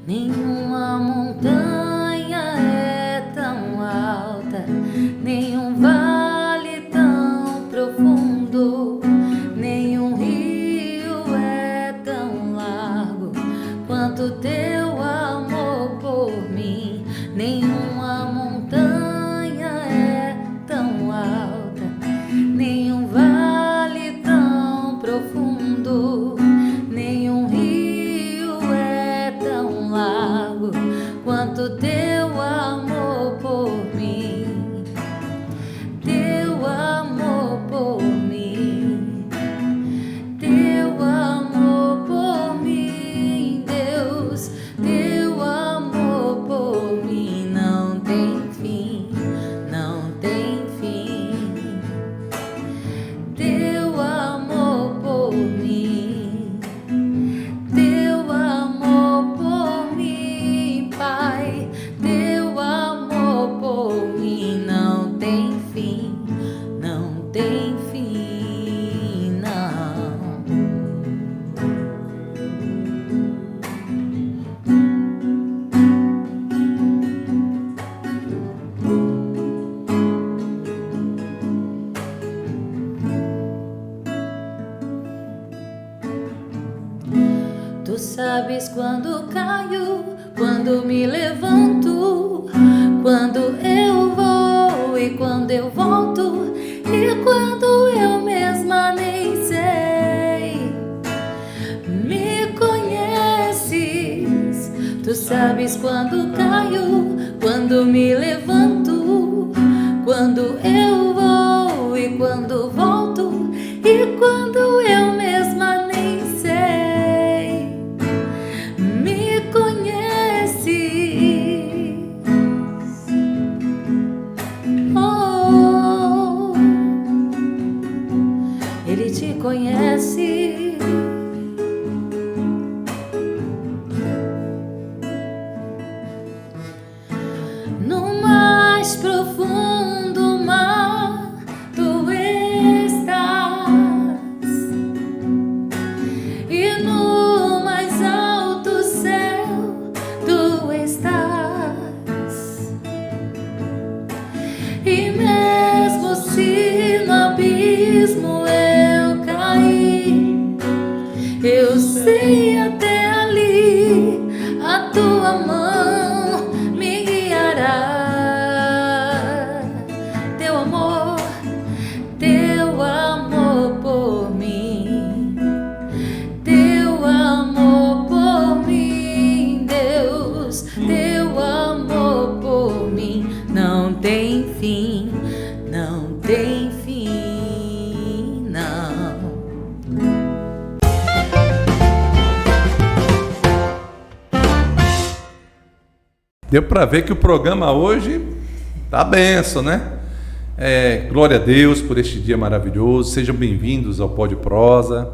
Nenhuma montanha é tão alta, nenhum vale tão profundo, nenhum rio é tão largo quanto teu amor por mim. Nenhuma montanha é tão alta, nenhum vale tão profundo, nenhum rio é tão largo quanto teu amor por mim. Teu amor por mim, teu amor por mim, Deus. Teu amor por mim não tem fim, não tem fim. Teu amor por mim, teu amor por mim, Pai. Teu amor por mim não tem fim, não tem fim, não. Tu sabes quando caio, quando me levanto, quando eu vou e quando eu volto, e quando eu mesma nem sei. Me conheces, tu sabes quando caio, quando me levanto, quando eu vou e quando volto, e quando eu mesma nem sei. Me conheces, oh, Ele te conhece. No mais profundo mar tu estás, e no mais alto céu tu estás, e mesmo se no abismo eu cair, eu sei até ali a tua mão me guiará. Teu amor por mim, teu amor por mim, Deus. Teu amor por mim não tem fim, não tem fim, não. Deu para ver que o programa hoje tá benção, né? Glória a Deus por este dia maravilhoso. Sejam bem-vindos ao Pod Prosa.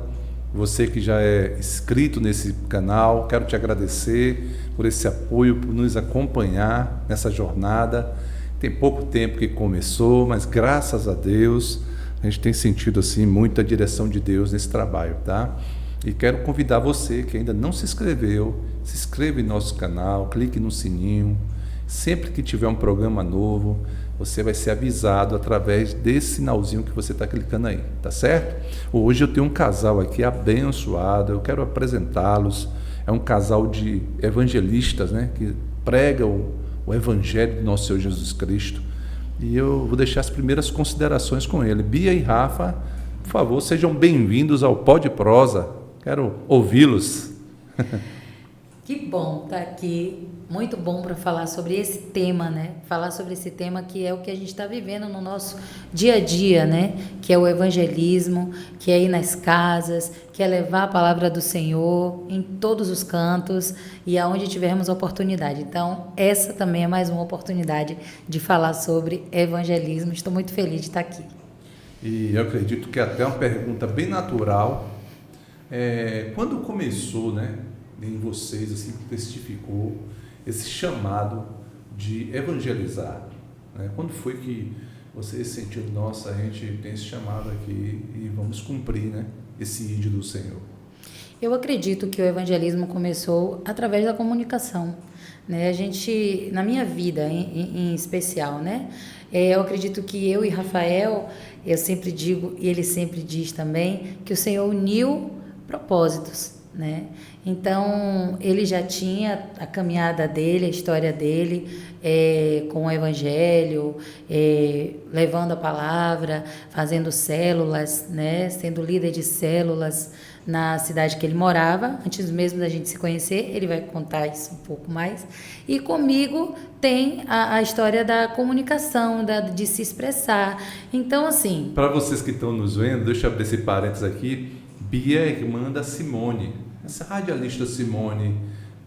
Você que já é inscrito nesse canal, quero te agradecer por esse apoio, por nos acompanhar nessa jornada. Tem pouco tempo que começou, mas graças a Deus a gente tem sentido assim muita direção de Deus nesse trabalho, tá? E quero convidar você que ainda não se inscreveu, se inscreva em nosso canal, clique no sininho. Sempre que tiver um programa novo, você vai ser avisado através desse sinalzinho que você está clicando aí, tá certo? Hoje eu tenho um casal aqui abençoado, eu quero apresentá-los. É um casal de evangelistas, né, que pregam o evangelho do nosso Senhor Jesus Cristo. E eu vou deixar as primeiras considerações com ele. Bia e Rafa, por favor, sejam bem-vindos ao Pod Prosa. Quero ouvi-los. Que bom estar aqui, muito bom para falar sobre esse tema, né? Falar sobre esse tema que é o que a gente está vivendo no nosso dia a dia, né? Que é o evangelismo, que é ir nas casas, que é levar a palavra do Senhor em todos os cantos e aonde tivermos oportunidade. Então, essa também é mais uma oportunidade de falar sobre evangelismo. Estou muito feliz de estar aqui. E eu acredito que até uma pergunta bem natural. Quando começou, né, em vocês, assim, testificou esse chamado de evangelizar, né? Quando foi que vocês sentiram, nossa, a gente tem esse chamado aqui e vamos cumprir, né, esse ídolo do Senhor? Eu acredito que o evangelismo começou através da comunicação, né? A gente, na minha vida em especial, né? Eu acredito que eu e Rafael, eu sempre digo, e ele sempre diz também, que o Senhor uniu propósitos, né? Então, ele já tinha a caminhada dele, a história dele, com o evangelho, levando a palavra, fazendo células, né? Sendo líder de células na cidade que ele morava, antes mesmo da gente se conhecer, ele vai contar isso um pouco mais. E comigo tem a história da comunicação, de se expressar. Então, assim... Para vocês que estão nos vendo, deixa eu abrir esse parênteses aqui. Bia é irmã da Simone, essa radialista Simone,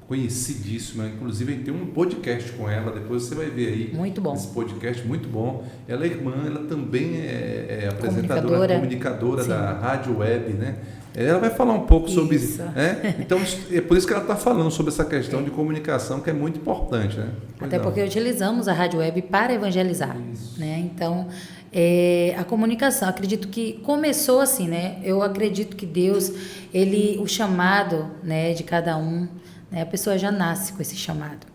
conhecidíssima, inclusive tem um podcast com ela, depois você vai ver aí. Muito bom. Esse podcast muito bom. Ela é irmã, ela também é apresentadora, comunicadora da Rádio Web, né? Ela vai falar um pouco sobre isso. Então, é por isso que ela está falando sobre essa questão de comunicação, que é muito importante, né? Até porque utilizamos a Rádio Web para evangelizar, né? Então, a comunicação, acredito que começou assim, né? Eu acredito que Deus, o chamado, né, de cada um, né, a pessoa já nasce com esse chamado,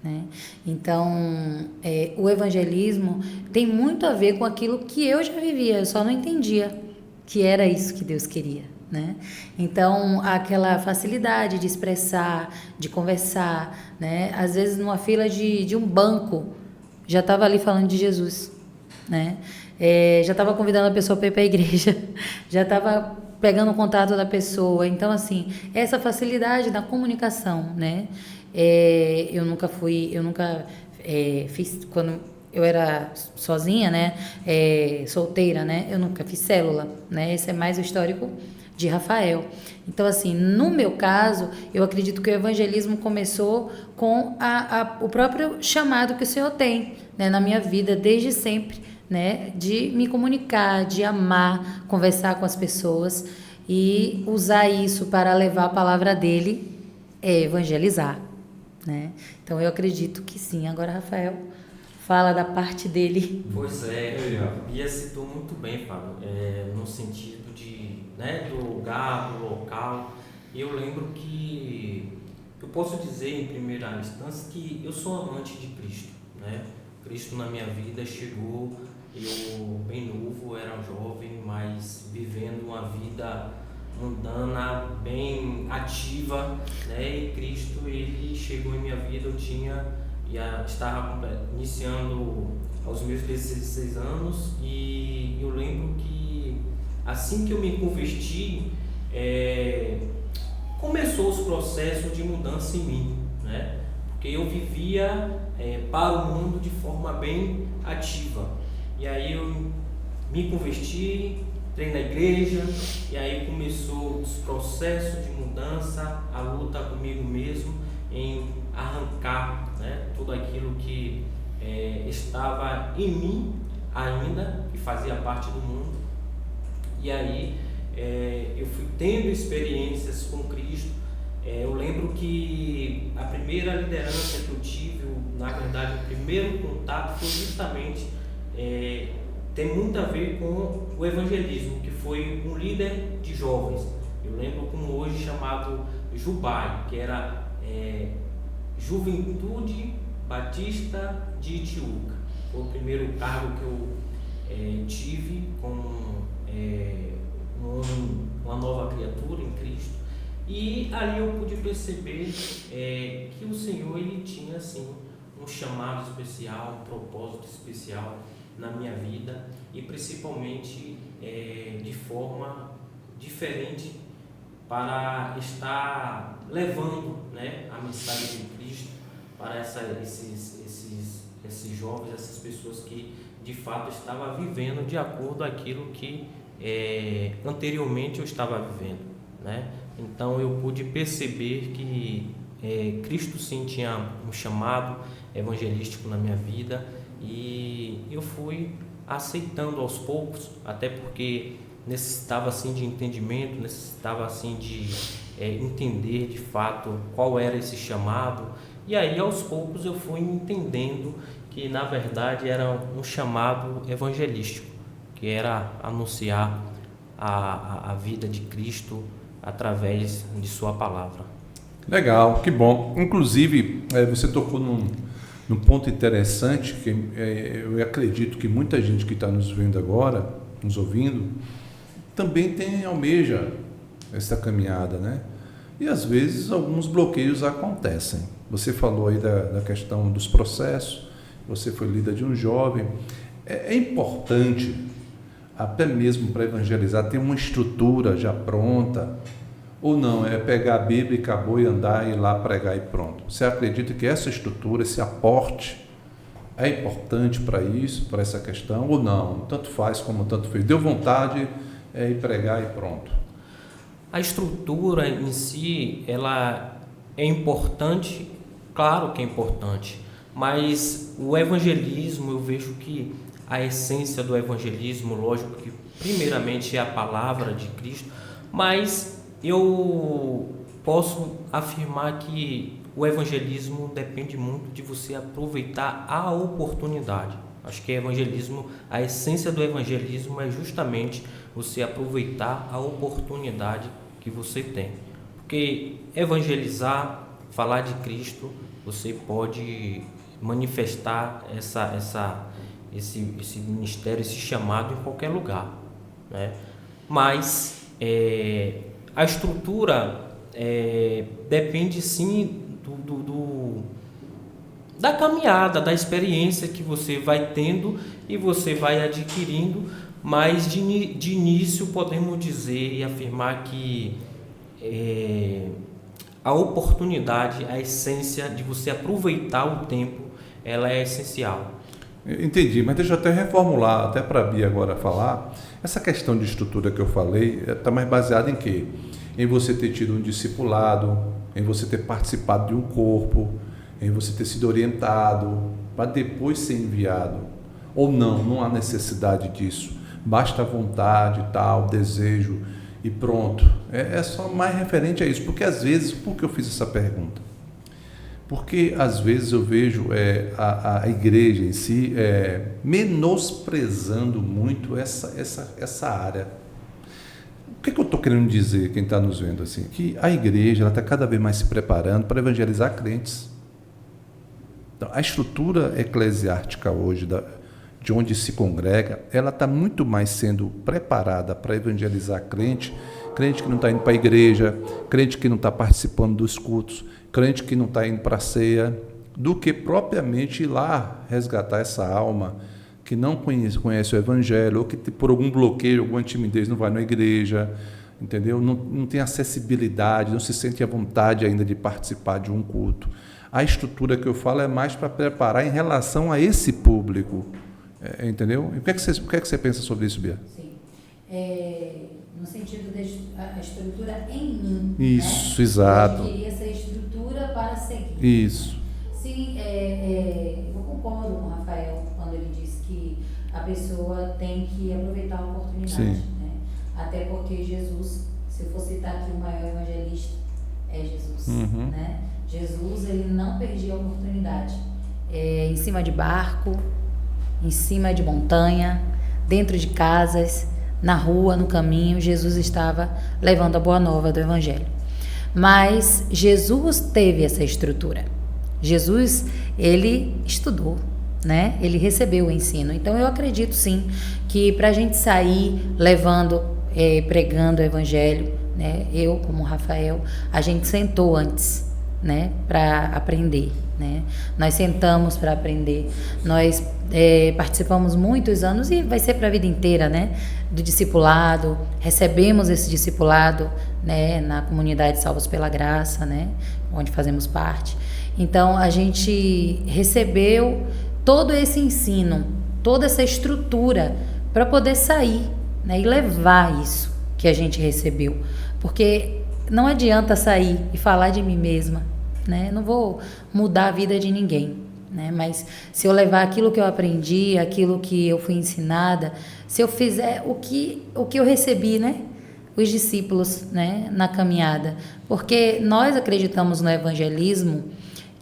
né? Então, o evangelismo tem muito a ver com aquilo que eu já vivia, eu só não entendia que era isso que Deus queria, né? Então, aquela facilidade de expressar, de conversar, né? Às vezes numa fila de um banco, já estava ali falando de Jesus, né? Já estava convidando a pessoa para ir para a igreja, já estava pegando o contato da pessoa. Então, assim, essa facilidade da comunicação, né? Eu nunca fiz, quando eu era sozinha, né? Solteira, né? Eu nunca fiz célula, né? Esse é mais o histórico de Rafael. Então, assim, no meu caso, eu acredito que o evangelismo começou com o próprio chamado que o Senhor tem, né, na minha vida, desde sempre, né, de me comunicar, de amar, conversar com as pessoas e usar isso para levar a palavra dele, evangelizar, né? Então, eu acredito que sim. Agora, Rafael, fala da parte dele. Pois Bia citou muito bem, Fábio, no sentido de, né, do lugar, do local. Eu lembro que eu posso dizer em primeira instância que eu sou amante de Cristo, né? Cristo na minha vida chegou, eu bem novo, era jovem, mas vivendo uma vida mundana, bem ativa, né? E Cristo, ele chegou em minha vida, estava iniciando aos meus 16 anos e eu lembro que assim que eu me converti, começou os processos de mudança em mim, né? Porque eu vivia para o mundo de forma bem ativa. E aí eu me converti, entrei na igreja e aí começou os processos de mudança, a luta comigo mesmo em arrancar, né, tudo aquilo que estava em mim ainda, que fazia parte do mundo. E aí eu fui tendo experiências com Cristo. Eu lembro que a primeira liderança que eu tive, na verdade o primeiro contato foi justamente tem muito a ver com o evangelismo, que foi um líder de jovens. Eu lembro como hoje chamado Jubai, que era Juventude Batista de Itiúca. Foi o primeiro cargo que eu tive como uma nova criatura em Cristo. E ali eu pude perceber que o Senhor, ele tinha assim um chamado especial, um propósito especial na minha vida e principalmente de forma diferente para estar levando, né, a mensagem de Cristo para esses jovens, essas pessoas que de fato estavam vivendo de acordo com aquilo que anteriormente eu estava vivendo, né? Então eu pude perceber que Cristo sim tinha um chamado evangelístico na minha vida e eu fui aceitando aos poucos, até porque necessitava assim de entendimento, necessitava assim de entender de fato qual era esse chamado. E aí aos poucos eu fui entendendo que na verdade era um chamado evangelístico, que era anunciar a vida de Cristo, através de sua palavra. Legal, que bom. Inclusive, você tocou num ponto interessante, que eu acredito que muita gente que está nos vendo agora, nos ouvindo, também almeja essa caminhada, né? E às vezes alguns bloqueios acontecem. Você falou aí da questão dos processos, você foi líder de um jovem. É importante, até mesmo para evangelizar, ter uma estrutura já pronta, ou não, é pegar a Bíblia e acabou e andar e ir lá pregar e pronto. Você acredita que essa estrutura, esse aporte, é importante para isso, para essa questão, ou não? Tanto faz como tanto fez. Deu vontade, ir pregar e pronto. A estrutura em si, ela é importante, claro que é importante, mas o evangelismo, eu vejo que a essência do evangelismo, lógico que primeiramente é a palavra de Cristo, mas eu posso afirmar que o evangelismo depende muito de você aproveitar a oportunidade. Acho que a essência do evangelismo é justamente você aproveitar a oportunidade que você tem. Porque evangelizar, falar de Cristo, você pode manifestar esse ministério, esse chamado em qualquer lugar, né? Mas a estrutura depende sim da caminhada, da experiência que você vai tendo e você vai adquirindo, mas de início podemos dizer e afirmar que a oportunidade, a essência de você aproveitar o tempo, ela é essencial. Entendi, mas deixa eu até reformular, até para a Bia agora falar. Essa questão de estrutura que eu falei está mais baseada em quê? Em você ter tido um discipulado, em você ter participado de um corpo, em você ter sido orientado, para depois ser enviado. Ou não há necessidade disso. Basta a vontade, tal, desejo e pronto. É só mais referente a isso. Porque às vezes, por que eu fiz essa pergunta? Porque às vezes eu vejo a igreja em si menosprezando muito essa área. O que eu estou querendo dizer, quem está nos vendo assim? Que a igreja está cada vez mais se preparando para evangelizar crentes. Então, a estrutura eclesiástica hoje, de onde se congrega, ela está muito mais sendo preparada para evangelizar crente que não está indo para a igreja, crente que não está participando dos cultos, crente que não está indo para a ceia, do que propriamente ir lá resgatar essa alma que não conhece o evangelho, ou que por algum bloqueio, alguma timidez não vai na igreja, entendeu? Não tem acessibilidade, não se sente à vontade ainda de participar de um culto. A estrutura que eu falo é mais para preparar em relação a esse público, entendeu? E o que é que você pensa sobre isso, Bia? Sim. No sentido da estrutura em mim. Isso, né? exato. Eu queria essa estrutura para seguir. Isso. Sim, eu concordo com o Rafael quando ele disse que a pessoa tem que aproveitar a oportunidade. Sim. Né? Até porque Jesus, se eu for citar aqui o maior evangelista, é Jesus. Uhum. Né? Jesus, ele não perdia a oportunidade. Em cima de barco, em cima de montanha, dentro de casas, na rua, no caminho, Jesus estava levando a boa nova do evangelho. Mas Jesus teve essa estrutura. Jesus, ele estudou, né? Ele recebeu o ensino. Então, eu acredito sim que para a gente sair levando, pregando o evangelho, né? Eu, como Rafael, a gente sentou antes, né? Para aprender, né? Nós sentamos para aprender. Nós participamos muitos anos e vai ser para a vida inteira, né? Do discipulado. Recebemos esse discipulado, né? Na comunidade Salvos pela Graça, né? Onde fazemos parte. Então, a gente recebeu todo esse ensino, toda essa estrutura para poder sair, né, e levar isso que a gente recebeu. Porque não adianta sair e falar de mim mesma, né? Não vou mudar a vida de ninguém, né? Mas se eu levar aquilo que eu aprendi, aquilo que eu fui ensinada, se eu fizer o que eu recebi, né? Os discípulos, né? Na caminhada. Porque nós acreditamos no evangelismo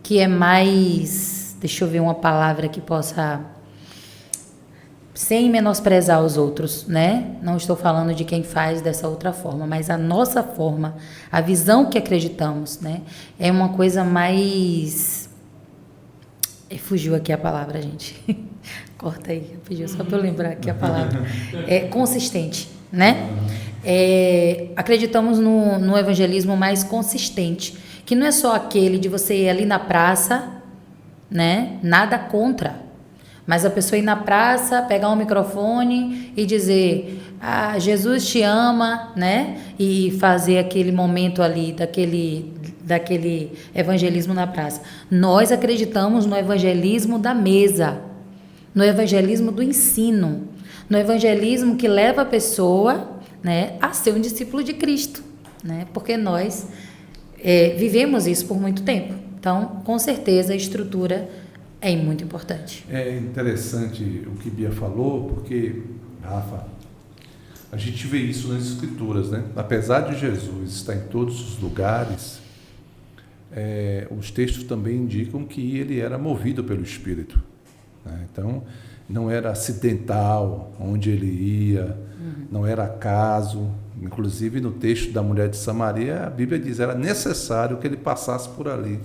que é mais, deixa eu ver uma palavra que possa sem menosprezar os outros, né? Não estou falando de quem faz dessa outra forma, mas a nossa forma, a visão que acreditamos, né? É uma coisa mais... Fugiu aqui a palavra, gente. Corta aí, fugiu, só para eu lembrar aqui a palavra. É consistente, né? Acreditamos no evangelismo mais consistente, que não é só aquele de você ir ali na praça, né? Nada contra. Mas a pessoa ir na praça, pegar um microfone e dizer, Jesus te ama, né? E fazer aquele momento ali, daquele evangelismo na praça. Nós acreditamos no evangelismo da mesa, no evangelismo do ensino, no evangelismo que leva a pessoa, né, a ser um discípulo de Cristo, né? Porque nós vivemos isso por muito tempo. Então, com certeza, a estrutura é muito importante. É interessante o que Bia falou, porque, Rafa, a gente vê isso nas Escrituras, né? Apesar de Jesus estar em todos os lugares, os textos também indicam que ele era movido pelo Espírito, né? Então, não era acidental onde ele ia, não era acaso. Inclusive, no texto da mulher de Samaria, a Bíblia diz que era necessário que ele passasse por ali,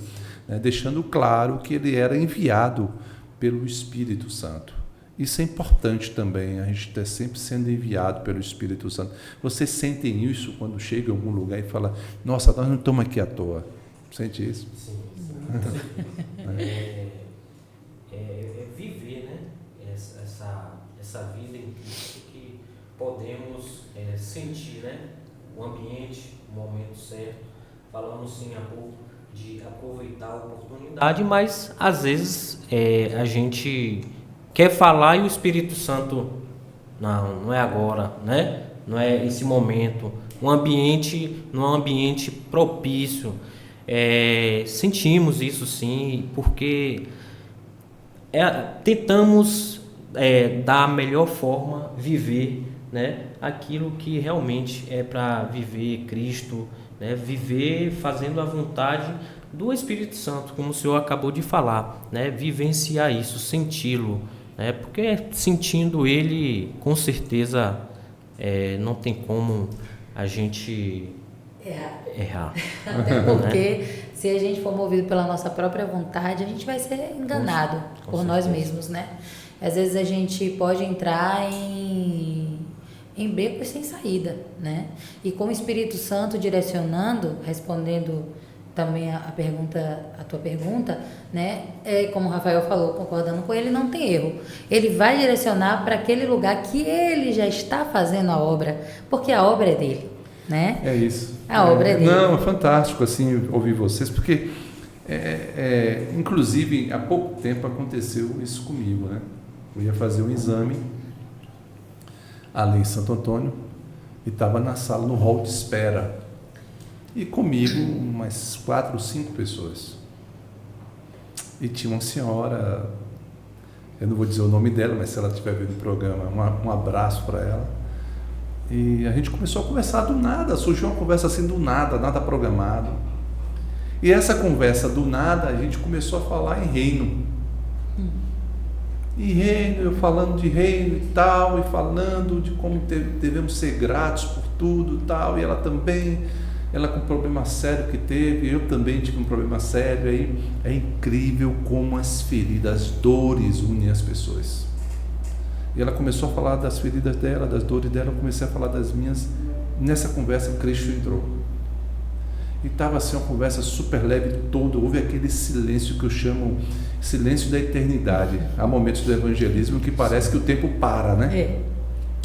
né, deixando claro que ele era enviado pelo Espírito Santo. Isso é importante também, a gente está sempre sendo enviado pelo Espírito Santo. Vocês sentem isso quando chega em algum lugar e fala, nossa, nós não estamos aqui à toa. Sente isso? Sim. Viver, né? Essa vida em Cristo que podemos sentir, né? O ambiente, o momento certo. Falamos sim há pouco de aproveitar a oportunidade, mas às vezes a gente quer falar e o Espírito Santo não é agora, né? Não é esse momento. Não é um ambiente propício. Sentimos isso sim, porque tentamos da melhor forma viver, né? Aquilo que realmente é para viver Cristo, né? Viver fazendo a vontade do Espírito Santo, como o senhor acabou de falar, né? Vivenciar isso, senti-lo, né? Porque sentindo ele, com certeza não tem como a gente errar. Até porque se a gente for movido pela nossa própria vontade, a gente vai ser enganado por nós mesmos, né? Às vezes a gente pode entrar em becos sem saída, né? E com o Espírito Santo direcionando, respondendo também a tua pergunta, né? Como o Rafael falou, concordando com ele, não tem erro. Ele vai direcionar para aquele lugar que ele já está fazendo a obra, porque a obra é dele, né? É isso. A obra é dele. Não, é fantástico assim ouvir vocês, porque inclusive há pouco tempo aconteceu isso comigo, né? Eu ia fazer um exame ali em Santo Antônio e estava na sala, no hall de espera, e comigo umas 4 ou 5 pessoas, e tinha uma senhora, eu não vou dizer o nome dela, mas se ela estiver vendo o programa, um abraço para ela. E a gente começou a conversar do nada, surgiu uma conversa assim do nada, nada programado. E essa conversa do nada, a gente começou a falar em reino. E reino, eu falando de reino e tal, e falando de como devemos ser gratos por tudo e tal. E ela também, ela com um problema sério que teve, eu também tive um problema sério. Aí é incrível como as feridas, as dores unem as pessoas. E ela começou a falar das feridas dela, das dores dela, eu comecei a falar das minhas. Nessa conversa, o Cristo entrou. E estava assim uma conversa super leve toda, houve aquele silêncio que eu chamo silêncio da eternidade. Há momentos do evangelismo que parece que o tempo para, né?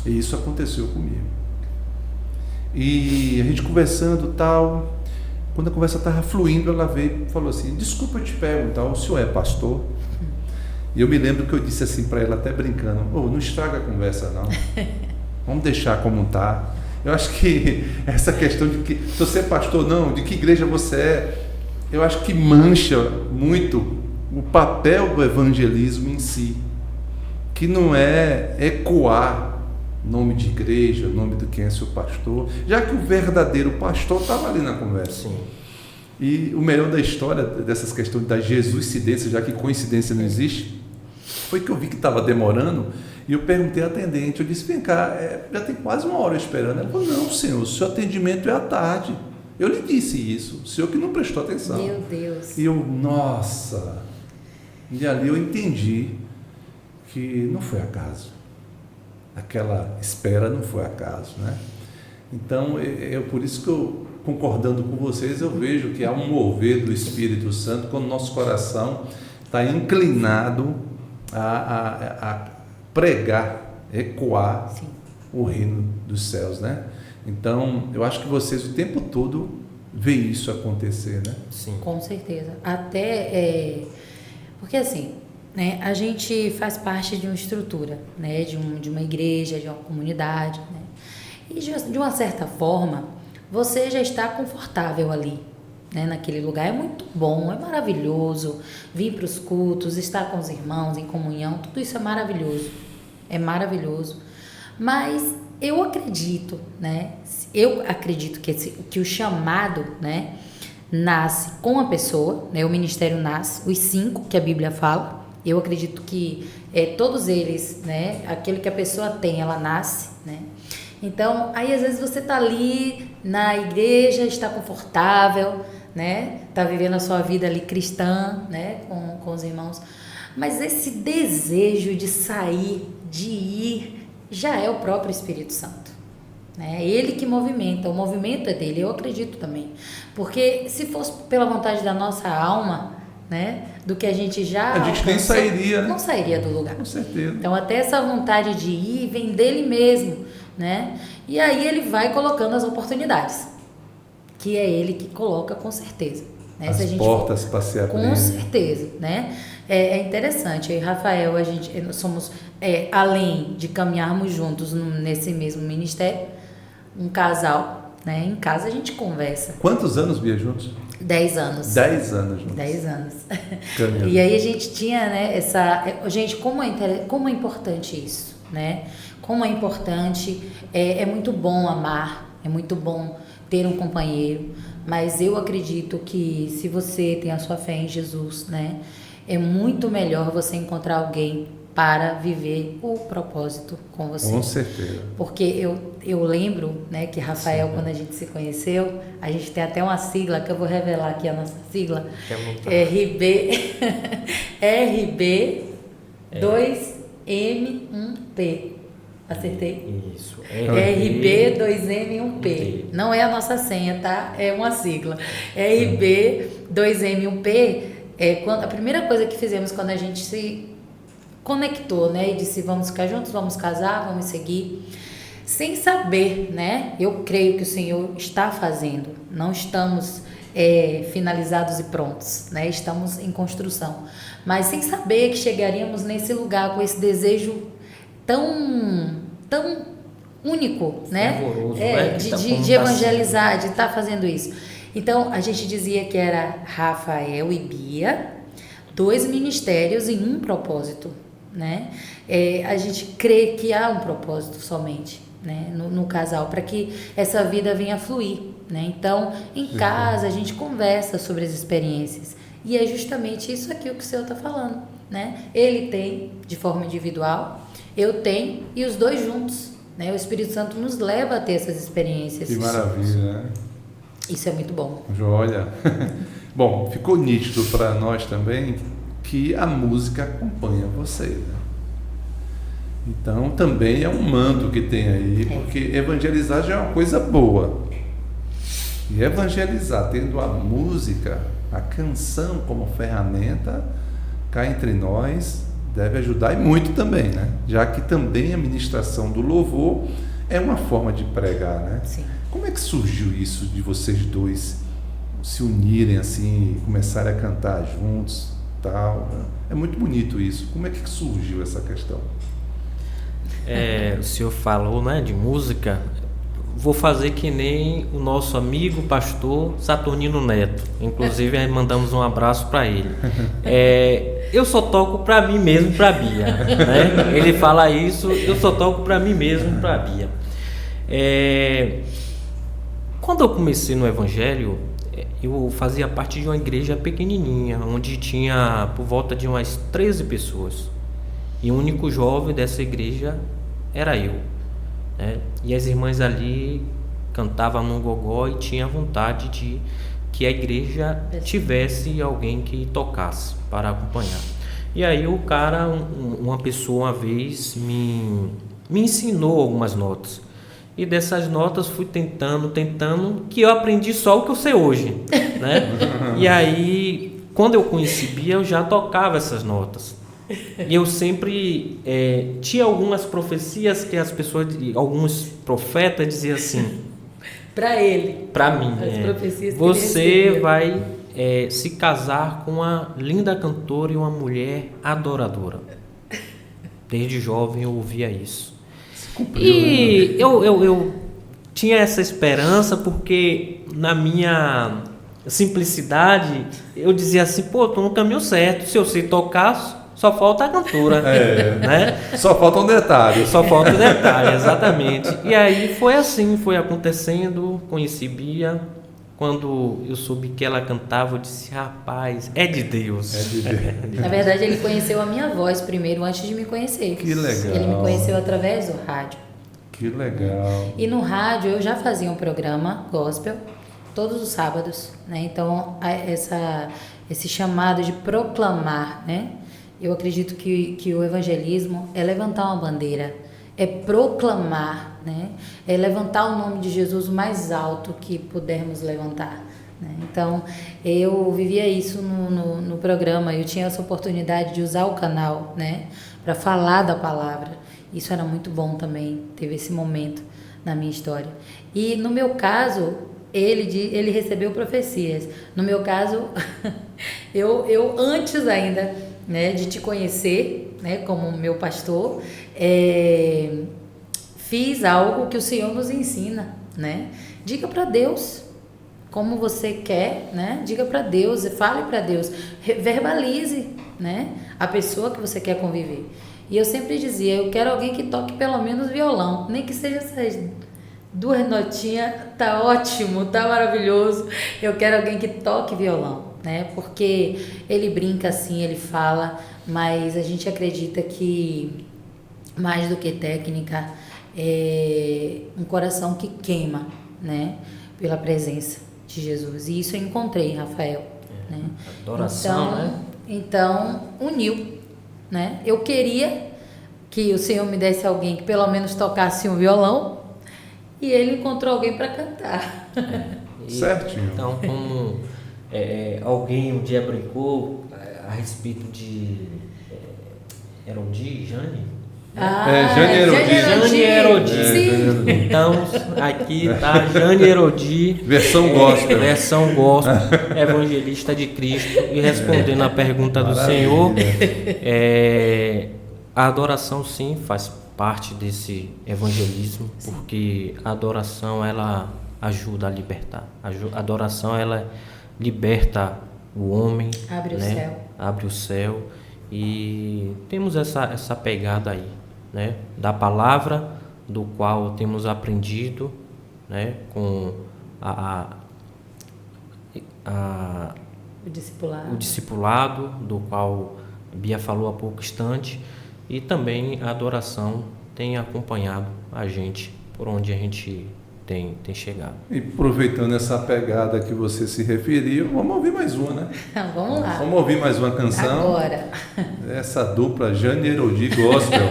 E isso aconteceu comigo. E a gente conversando tal, quando a conversa estava fluindo, ela veio e falou assim, desculpa eu te perguntar, o senhor é pastor? E eu me lembro que eu disse assim para ela, até brincando, não estraga a conversa não, vamos deixar como está. Eu acho que essa questão de que, se você é pastor não, de que igreja você é, eu acho que mancha muito o papel do evangelismo em si, que não é ecoar nome de igreja, nome de quem é seu pastor, já que o verdadeiro pastor estava ali na conversa. Sim. E o melhor da história dessas questões da Jesuscidência, já que coincidência não existe, foi que eu vi que estava demorando E eu perguntei à atendente, eu disse, vem cá, já tem quase 1 hora esperando. Ela falou, não, senhor, o seu atendimento é à tarde. Eu lhe disse isso, o senhor que não prestou atenção. Meu Deus. E eu, nossa. E ali eu entendi que não foi acaso. Aquela espera não foi acaso, né? Então, por isso que eu, concordando com vocês, eu vejo que há um mover do Espírito Santo quando nosso coração está inclinado a pregar, ecoar Sim. o reino dos céus, né? Então, eu acho que vocês o tempo todo veem isso acontecer, né? Sim. Com certeza. Até, porque assim, né, a gente faz parte de uma estrutura, né, de uma igreja, de uma comunidade, né? E de uma certa forma, você já está confortável ali, né, naquele lugar. É muito bom, é maravilhoso vir para os cultos, estar com os irmãos em comunhão, tudo isso é maravilhoso. É maravilhoso. Mas eu acredito, né? Eu acredito que o chamado, né, nasce com a pessoa, né? O ministério nasce, os 5 que a Bíblia fala. Eu acredito que todos eles, né? Aquilo que a pessoa tem, ela nasce, né? Então, aí às vezes você está ali na igreja, está confortável, né? Está vivendo a sua vida ali cristã, né? Com os irmãos. Mas esse desejo de sair, de ir, já é o próprio Espírito Santo. Né? É ele que movimenta, o movimento é dele, eu acredito também. Porque se fosse pela vontade da nossa alma, né? Do que a gente já... A gente nem sairia, né? Não sairia do lugar. Com certeza. Então, até essa vontade de ir vem dele mesmo, né? E aí ele vai colocando as oportunidades, que é ele que coloca com certeza. Né? As portas para se abrir. Com certeza, né? É interessante. Eu e Rafael, nós somos, além de caminharmos juntos nesse mesmo ministério, um casal, né? Em casa a gente conversa. Quantos anos, Bia, juntos? 10 anos. 10 anos juntos. 10 anos. Caminhando. E aí a gente tinha, né, gente, como é importante isso, né? Como é importante, é muito bom amar, é muito bom ter um companheiro, mas eu acredito que se você tem a sua fé em Jesus, né, é muito melhor você encontrar alguém para viver o propósito com você. Com certeza. Porque eu lembro, né, que Rafael, Sim. quando a gente se conheceu, a gente tem até uma sigla, que eu vou revelar aqui a nossa sigla, RB 2M1P. Acertei? Isso. RB 2M1P. Não é a nossa senha, tá? É uma sigla. RB 2M1P a primeira coisa que fizemos quando a gente se conectou, né? E disse, vamos ficar juntos, vamos casar, vamos seguir. Sem saber, né? Eu creio que o Senhor está fazendo. Não estamos finalizados e prontos, né? Estamos em construção. Mas sem saber que chegaríamos nesse lugar com esse desejo tão único, né? Fervoroso, né? De evangelizar, de estar fazendo isso. Então, a gente dizia que era Rafael e Bia, 2 ministérios em um propósito, né? A gente crê que há um propósito somente, né? No casal, para que essa vida venha fluir, né? Então, em casa, a gente conversa sobre as experiências. E é justamente isso aqui o que o Senhor está falando, né? Ele tem de forma individual, eu tenho, e os dois juntos, né? O Espírito Santo nos leva a ter essas experiências. Que maravilha, né? Isso é muito bom. Joia. Bom, ficou nítido para nós também que a música acompanha você, né? Então também é um manto que tem aí, porque evangelizar já é uma coisa boa. E evangelizar tendo a música, a canção como ferramenta, cá entre nós, deve ajudar e muito também, né? Já que também a ministração do louvor é uma forma de pregar, né? Sim. Como é que surgiu isso de vocês dois se unirem assim, começarem a cantar juntos, tal? É muito bonito isso. Como é que surgiu essa questão? O senhor falou, né, de música. Vou fazer que nem o nosso amigo pastor Saturnino Neto. Inclusive, aí mandamos um abraço para ele. Eu só toco para mim mesmo e para Bia, né? Ele fala isso, eu só toco para mim mesmo e para Bia. Quando eu comecei no Evangelho, eu fazia parte de uma igreja pequenininha, onde tinha por volta de umas 13 pessoas. E o único jovem dessa igreja era eu, né? E as irmãs ali cantavam num gogó e tinha vontade de que a igreja tivesse alguém que tocasse para acompanhar. E aí o cara, uma pessoa uma vez me ensinou algumas notas. E dessas notas fui tentando, que eu aprendi só o que eu sei hoje, né? E aí, quando eu conheci Bia, eu já tocava essas notas. E eu sempre tinha algumas profecias que as pessoas, alguns profetas diziam assim... Para ele. Para mim, você vai se casar com uma linda cantora e uma mulher adoradora. Desde jovem eu ouvia isso. E eu tinha essa esperança porque na minha simplicidade eu dizia assim, pô, tô no caminho certo, se eu sei tocar, só falta a cantora, né? Só falta um detalhe. Só falta um detalhe, exatamente. E aí foi assim, foi acontecendo, conheci Bia. Quando eu soube que ela cantava, eu disse, rapaz, é de Deus. É de Deus. Na verdade, ele conheceu a minha voz primeiro, antes de me conhecer. Que legal. Ele me conheceu através do rádio. Que legal. E no rádio eu já fazia um programa gospel todos os sábados, né? Então, esse chamado de proclamar, né? Eu acredito que o evangelismo é levantar uma bandeira, é proclamar, né? É levantar o nome de Jesus o mais alto que pudermos levantar, né? Então, eu vivia isso no programa, eu tinha essa oportunidade de usar o canal, né? Para falar da palavra. Isso era muito bom também, teve esse momento na minha história. E no meu caso, ele recebeu profecias. No meu caso, eu antes ainda, né, de te conhecer, né, como meu pastor, fiz algo que o Senhor nos ensina, né? Diga para Deus como você quer, né? Diga para Deus, fale para Deus, verbalize, né, a pessoa que você quer conviver. E eu sempre dizia, eu quero alguém que toque pelo menos violão, nem que seja essas 2 notinhas, tá ótimo, tá maravilhoso. Eu quero alguém que toque violão, né? Porque ele brinca assim, ele fala, mas a gente acredita que mais do que técnica é um coração que queima, né? Pela presença de Jesus. E isso eu encontrei, Rafael, né? Adoração, então, né? Então, uniu, né? Eu queria que o Senhor me desse alguém que pelo menos tocasse um violão, e ele encontrou alguém para cantar. Certinho. Então, como alguém um dia brincou a respeito de Erodi, Jane? Jane Erodi. Jane Erodi. Sim. Então, aqui tá Jane Erodi. Versão gospel. Versão gospel, evangelista de Cristo. E respondendo a pergunta do Senhor, a adoração sim faz parte desse evangelismo, porque a adoração ela ajuda a libertar. A adoração ela liberta o homem, Abre o né? céu. Abre o céu. E temos essa pegada aí, né? Da palavra, do qual temos aprendido, né? Com o discipulado, do qual Bia falou há pouco instante, e também a adoração tem acompanhado a gente por onde a gente tem chegado. E aproveitando essa pegada que você se referiu, vamos ouvir mais uma, né? Vamos lá. Vamos ouvir mais uma canção. Agora. Essa dupla Jane Erodi Gospel.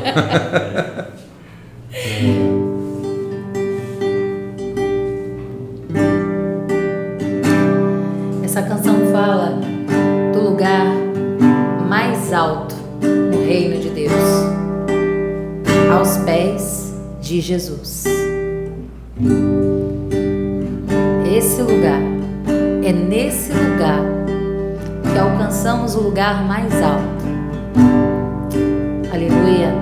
Essa canção fala do lugar mais alto no reino de Deus, aos pés de Jesus. Esse lugar, é nesse lugar que alcançamos o lugar mais alto. Aleluia.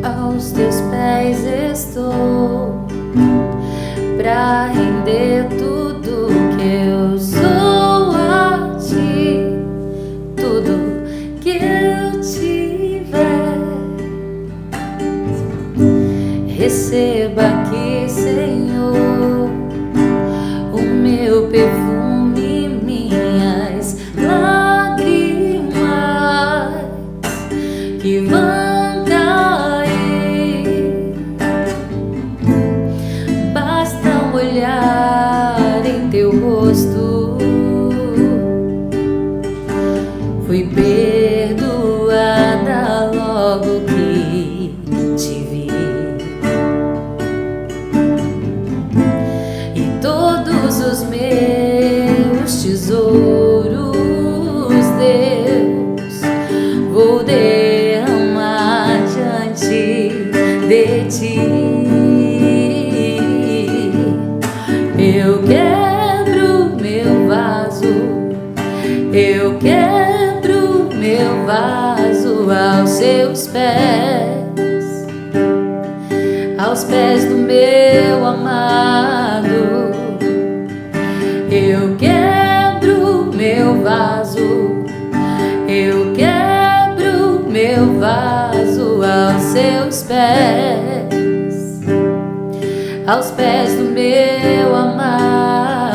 Aos teus pés estou, pra render tudo que eu sou a ti, tudo que eu tiver. Receba aqui, Senhor, o meu perfume ti. Eu quebro meu vaso, eu quebro meu vaso aos seus pés, aos pés do meu amado. Eu quebro meu vaso, eu quebro meu vaso aos seus pés, aos pés do meu amado.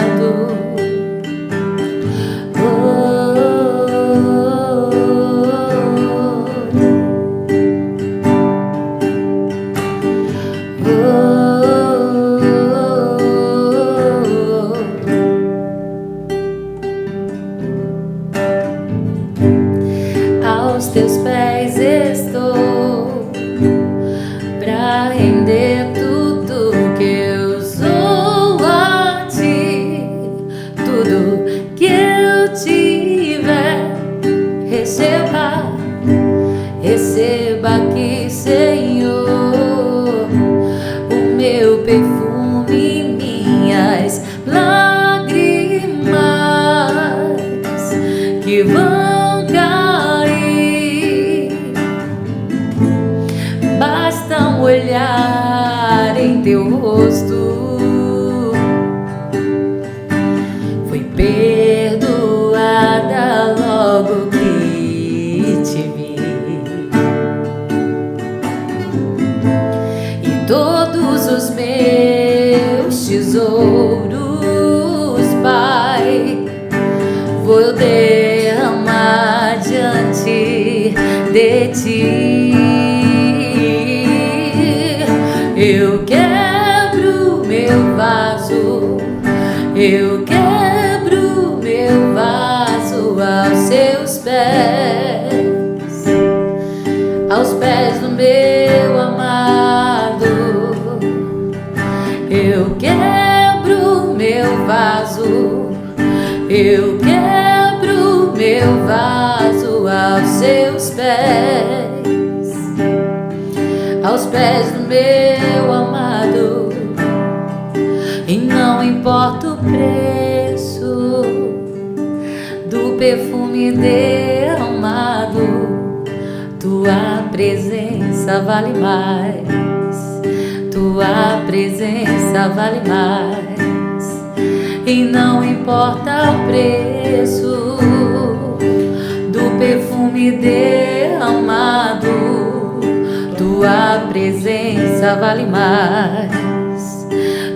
Aos teus pés estou, pra render tudo que eu sou a ti. Tudo que eu tiver, receba, receba aqui, Senhor, o meu perfume e minhas lágrimas que vão cair. Basta um olhar em teu rosto, fui perdoada logo que te vi. E todos os meus tesouros, Pai, vou derramar diante de ti. Eu quebro meu vaso, eu quebro meu vaso aos seus pés, aos pés do meu amado. Eu quebro meu vaso, eu quebro meu vaso aos seus pés, aos pés do meu amado. E não importa o preço do perfume derramado, tua presença vale mais, tua presença vale mais. E não importa o preço do perfume derramado, tua presença vale mais,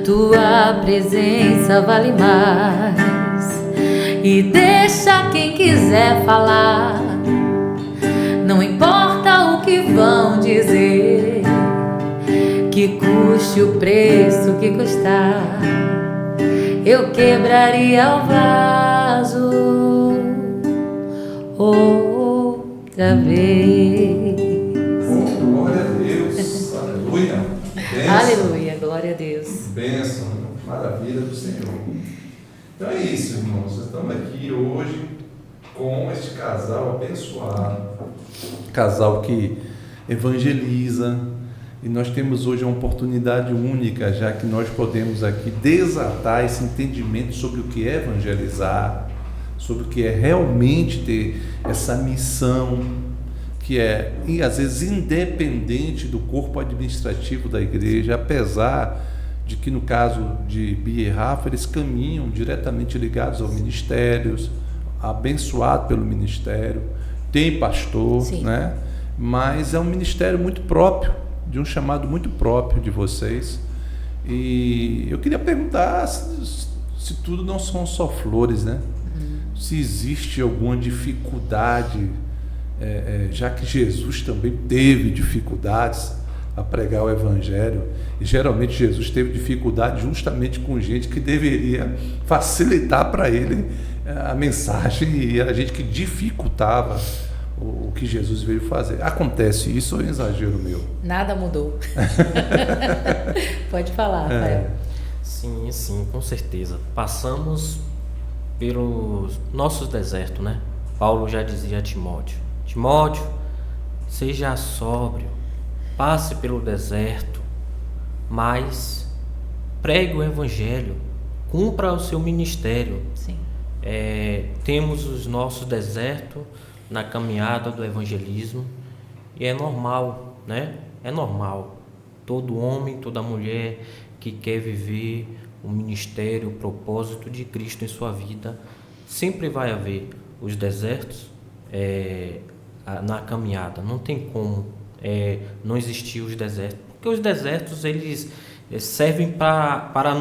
tua presença vale mais. E deixa quem quiser falar, não importa o que vão dizer, que custe o preço que custar, eu quebraria o vaso outra vez. Oh, glória a Deus, aleluia. Bênção. Aleluia, glória a Deus. Bênção, maravilha do Senhor. Então é isso, irmãos. Nós estamos aqui hoje com este casal abençoado, casal que evangeliza, e nós temos hoje uma oportunidade única, já que nós podemos aqui desatar esse entendimento sobre o que é evangelizar, sobre o que é realmente ter essa missão, que é, e às vezes, independente do corpo administrativo da igreja, apesar de que no caso de Bia e Rafa, eles caminham diretamente ligados aos ministérios, abençoado pelo ministério, tem pastor, né? Mas é um ministério muito próprio, de um chamado muito próprio de vocês. E eu queria perguntar se tudo não são só flores, né? Se existe alguma dificuldade, já que Jesus também teve dificuldades a pregar o Evangelho, e geralmente Jesus teve dificuldade justamente com gente que deveria facilitar para ele a mensagem, e era gente que dificultava o que Jesus veio fazer. Acontece isso ou é um exagero meu? Nada mudou. Pode falar, Rafael. Sim, sim, com certeza. Passamos pelos nossos desertos, né? Paulo já dizia a Timóteo, seja sóbrio, passe pelo deserto, mas pregue o Evangelho, cumpra o seu ministério. Sim. Temos os nossos desertos na caminhada do evangelismo e é normal, né? É normal. Todo homem, toda mulher que quer viver o ministério, o propósito de Cristo em sua vida, sempre vai haver os desertos na caminhada. Não tem como não existir os desertos, porque os desertos eles servem para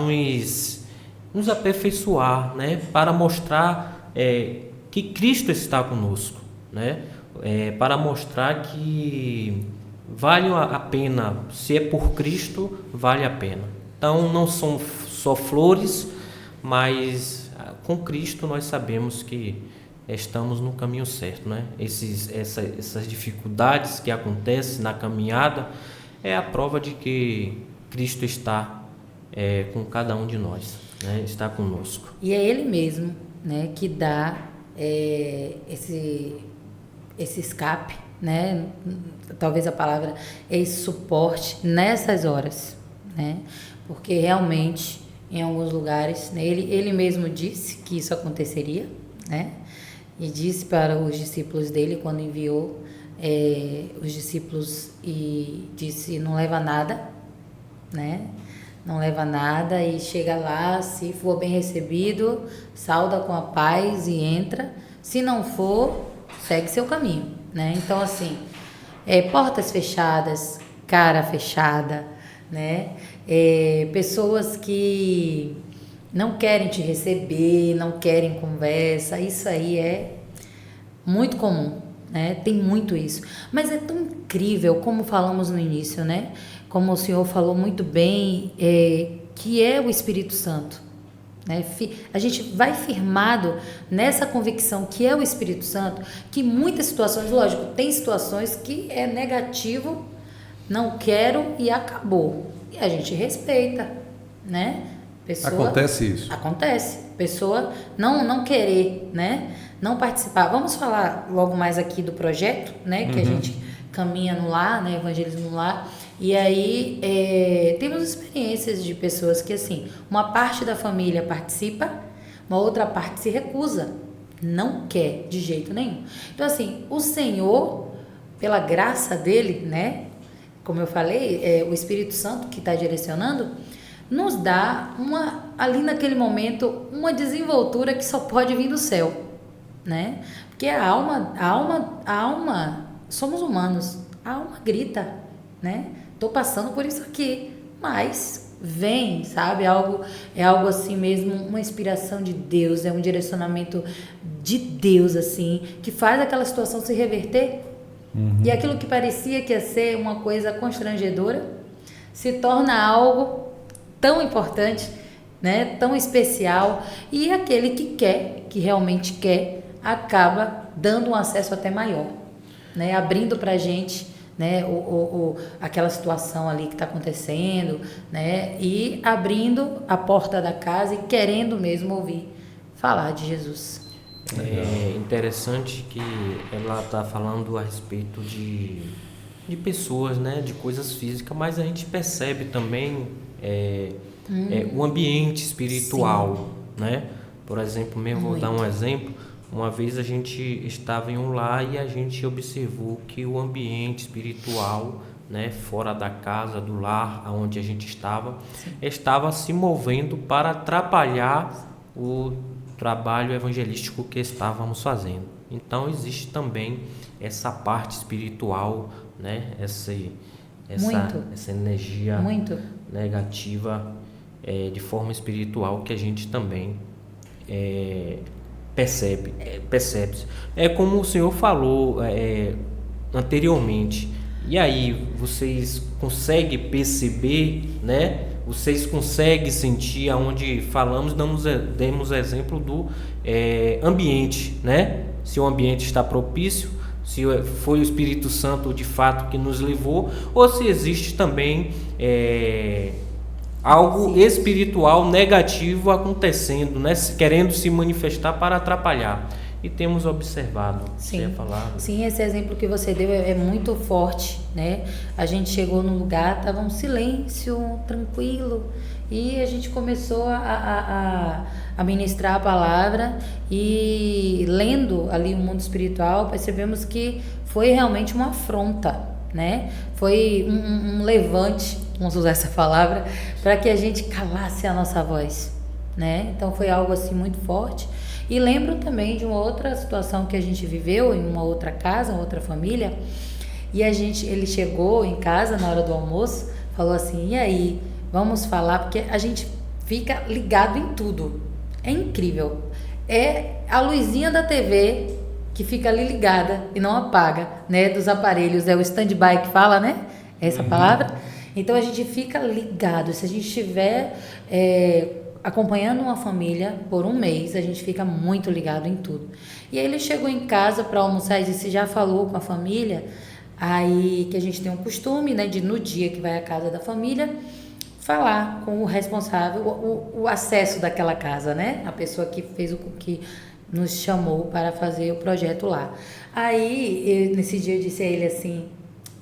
nos aperfeiçoar, né? Para mostrar que Cristo está conosco, né? Para mostrar que vale a pena, se é por Cristo, vale a pena. Então não são só flores, mas com Cristo nós sabemos que estamos no caminho certo, né? Essas dificuldades que acontecem na caminhada é a prova de que Cristo está com cada um de nós, né? Está conosco. E é Ele mesmo, né, que dá esse escape, né? Talvez a palavra é esse suporte nessas horas, né? Porque realmente em alguns lugares, né, ele mesmo disse que isso aconteceria, né? E disse para os discípulos dele quando enviou os discípulos e disse: não leva nada, né? Não leva nada e chega lá, se for bem recebido, sauda com a paz e entra. Se não for, segue seu caminho, né? Então, assim, portas fechadas, cara fechada, né? Pessoas que não querem te receber, não querem conversa, isso aí é muito comum, né? Tem muito isso. Mas é tão incrível, como falamos no início, né? Como o senhor falou muito bem, que é o Espírito Santo, né? A gente vai firmado nessa convicção que é o Espírito Santo, que muitas situações, lógico, tem situações que é negativo, não quero e acabou. E a gente respeita, né? Acontece isso. Acontece. Pessoa não querer, né? Não participar. Vamos falar logo mais aqui do projeto, né? Que a gente caminha no lar, né? Evangelismo no lar. E aí temos experiências de pessoas que, assim, uma parte da família participa, uma outra parte se recusa. Não quer de jeito nenhum. Então, assim, o Senhor, pela graça dele, né? Como eu falei, o Espírito Santo que está direcionando, nos dá ali naquele momento uma desenvoltura que só pode vir do céu, né? Porque a alma, somos humanos, a alma grita, né? Tô passando por isso aqui, mas vem, sabe? É algo assim mesmo, uma inspiração de Deus, é um direcionamento de Deus, assim, que faz aquela situação se reverter. E aquilo que parecia que ia ser uma coisa constrangedora se torna algo tão importante, né? Tão especial, e aquele que realmente quer, acaba dando um acesso até maior, né? Abrindo para a gente, né? Aquela situação ali que está acontecendo, né? E abrindo a porta da casa e querendo mesmo ouvir falar de Jesus. É interessante que ela está falando a respeito de pessoas, né? De coisas físicas, mas a gente percebe também o ambiente espiritual, né? Por exemplo, vou dar um exemplo. Uma vez a gente estava em um lar e a gente observou que o ambiente espiritual, né, fora da casa, do lar onde a gente estava se movendo para atrapalhar o trabalho evangelístico que estávamos fazendo. Então existe também essa parte espiritual, né? Essa energia negativa de forma espiritual que a gente também percebe. É como o senhor falou anteriormente. E aí, vocês conseguem perceber, né? Vocês conseguem sentir aonde falamos, demos exemplo do ambiente, né? Se o ambiente está propício, se foi o Espírito Santo de fato que nos levou, ou se existe também algo espiritual negativo acontecendo, né? Querendo se manifestar para atrapalhar. e temos observado. Sim. Você ia falar? Sim, esse exemplo que você deu é muito forte, né? A gente chegou no lugar, estava um silêncio tranquilo e a gente começou a ministrar a palavra e lendo ali o mundo espiritual, percebemos que foi realmente uma afronta, né? Foi um levante, vamos usar essa palavra, para que a gente calasse a nossa voz, né? Então foi algo assim muito forte. E lembro também de uma outra situação que a gente viveu em uma outra casa, uma outra família, e ele chegou em casa na hora do almoço, falou assim: "E aí, vamos falar?", porque a gente fica ligado em tudo. É incrível. É a luzinha da TV que fica ali ligada e não apaga, né, dos aparelhos, é o stand-by que fala, né? Essa palavra. Então a gente fica ligado. Se a gente estiver acompanhando uma família por um mês, a gente fica muito ligado em tudo. E aí ele chegou em casa para almoçar e disse: "Já falou com a família?", aí que a gente tem um costume, né, de no dia que vai à casa da família falar com o responsável o acesso daquela casa, né, a pessoa que fez que nos chamou para fazer o projeto lá. Aí nesse dia eu disse a ele assim: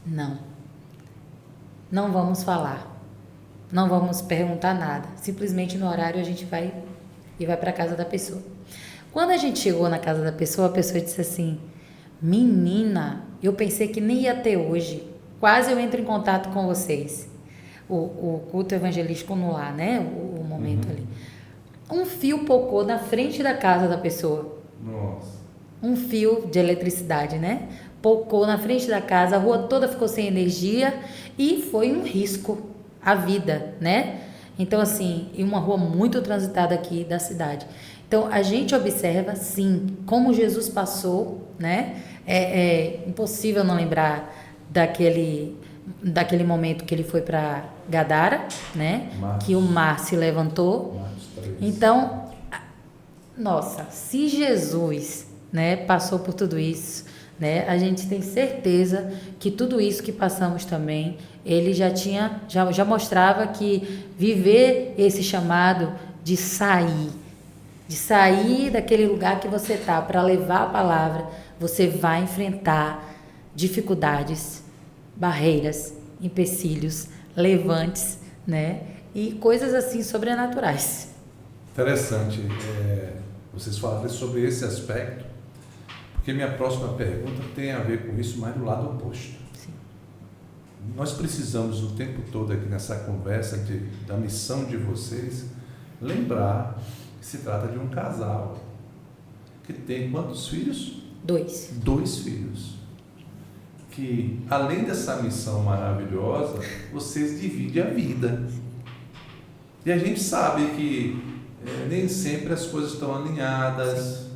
não vamos falar. Não vamos perguntar nada. Simplesmente no horário a gente vai para a casa da pessoa. Quando a gente chegou na casa da pessoa, a pessoa disse assim: "Menina, eu pensei que nem ia ter hoje. Quase eu entro em contato com vocês." O culto evangelístico no lar, né? O momento ali. Um fio pocou na frente da casa da pessoa. Nossa. Um fio de eletricidade, né? Pocou na frente da casa, a rua toda ficou sem energia e foi um risco à vida, né? Então, assim, e uma rua muito transitada aqui da cidade. Então, a gente observa, sim, como Jesus passou, né? É impossível não lembrar daquele momento que ele foi para Gadara, né? Que o mar se levantou. Então, nossa, se Jesus, né, passou por tudo isso, né, a gente tem certeza que tudo isso que passamos também, ele já mostrava que viver esse chamado de sair daquele lugar que você está para levar a palavra, você vai enfrentar dificuldades, barreiras, empecilhos, levantes, né, e coisas assim sobrenaturais. Interessante vocês falarem sobre esse aspecto, porque minha próxima pergunta tem a ver com isso, mas do lado oposto. Sim. Nós precisamos o tempo todo aqui nessa conversa da missão de vocês, lembrar que se trata de um casal que tem quantos filhos? 2. 2 filhos. Que além dessa missão maravilhosa, vocês dividem a vida. E a gente sabe que nem sempre as coisas estão alinhadas,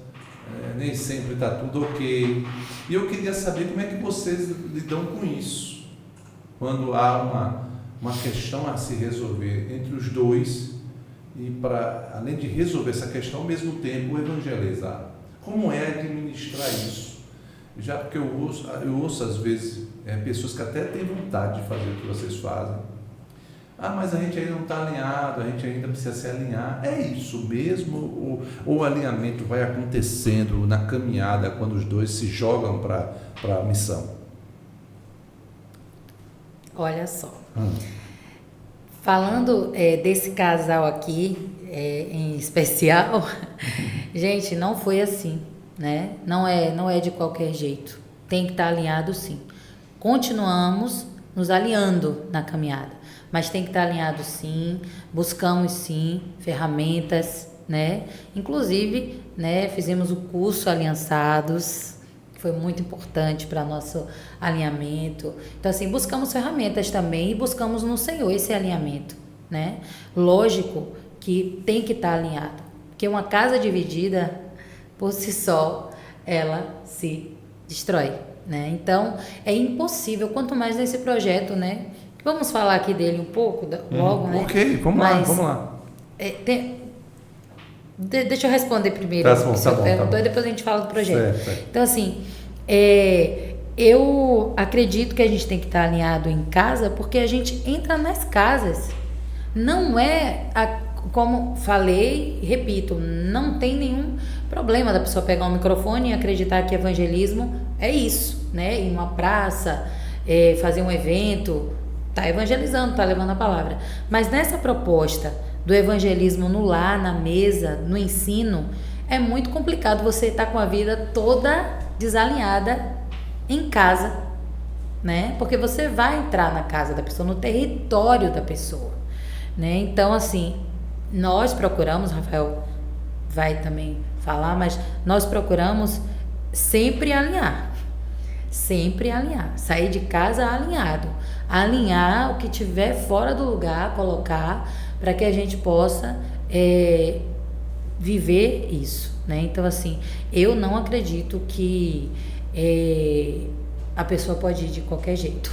nem sempre está tudo ok. E eu queria saber como é que vocês lidam com isso, quando há uma questão a se resolver entre os dois e para, além de resolver essa questão, ao mesmo tempo evangelizar. Como é administrar isso? Já porque eu ouço às vezes pessoas que até têm vontade de fazer o que vocês fazem. Mas a gente ainda não está alinhado, a gente ainda precisa se alinhar. É isso mesmo? Ou o alinhamento vai acontecendo na caminhada quando os dois se jogam para a missão? Olha só. Falando desse casal aqui, em especial, gente, não foi assim, né? Não é de qualquer jeito. Tem que estar alinhado, sim. Continuamos nos alinhando na caminhada. Mas tem que estar alinhado, sim. Buscamos, sim, ferramentas, né? Inclusive, né, fizemos o curso Aliançados, que foi muito importante para nosso alinhamento. Então, assim, buscamos ferramentas também e buscamos no Senhor esse alinhamento, né? Lógico que tem que estar alinhado, porque uma casa dividida, por si só, ela se destrói, né? Então, é impossível, quanto mais nesse projeto, né? Vamos falar aqui dele um pouco, logo, né? Ok, vamos lá. Deixa eu responder primeiro. Tá bom. E depois a gente fala do projeto. Certo. Então, assim, eu acredito que a gente tem que estar alinhado em casa, porque a gente entra nas casas. Não como falei, repito, não tem nenhum problema da pessoa pegar um microfone e acreditar que evangelismo é isso, né? Ir numa praça, fazer um evento, tá evangelizando, tá levando a palavra. Mas nessa proposta do evangelismo no lar, na mesa, no ensino, é muito complicado você estar com a vida toda desalinhada em casa, né? Porque você vai entrar na casa da pessoa, no território da pessoa, né? Então, assim, nós procuramos, Rafael vai também falar, mas nós procuramos sempre alinhar, sair de casa alinhado, alinhar o que tiver fora do lugar, colocar para que a gente possa viver isso, né? Então, assim, eu não acredito que a pessoa pode ir de qualquer jeito,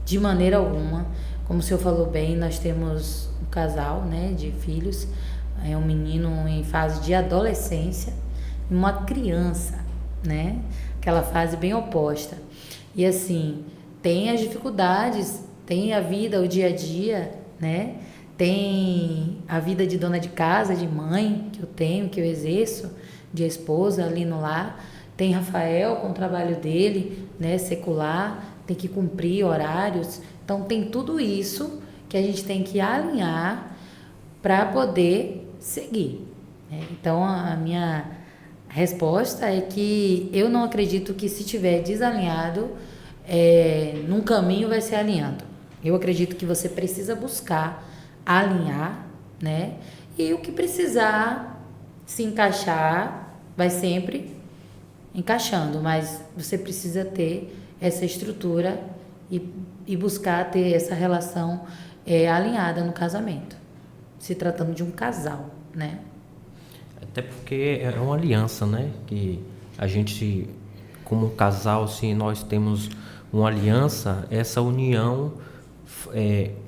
de maneira alguma. Como o senhor falou bem, nós temos um casal, né, de filhos, um menino em fase de adolescência e uma criança, né, aquela fase bem oposta. E assim, tem as dificuldades, tem a vida, o dia a dia, né, tem a vida de dona de casa, de mãe, que eu tenho, que eu exerço, de esposa ali no lar. Tem Rafael com o trabalho dele, né, secular, tem que cumprir horários. Então, tem tudo isso que a gente tem que alinhar para poder seguir, né? Então, a minha resposta é que eu não acredito que se tiver desalinhado, num caminho vai ser alinhando. Eu acredito que você precisa buscar alinhar, né? E o que precisar se encaixar, vai sempre encaixando, mas você precisa ter essa estrutura e buscar ter essa relação alinhada no casamento, se tratando de um casal, né? Até porque é uma aliança, né? Que a gente, como um casal, se nós temos uma aliança, essa união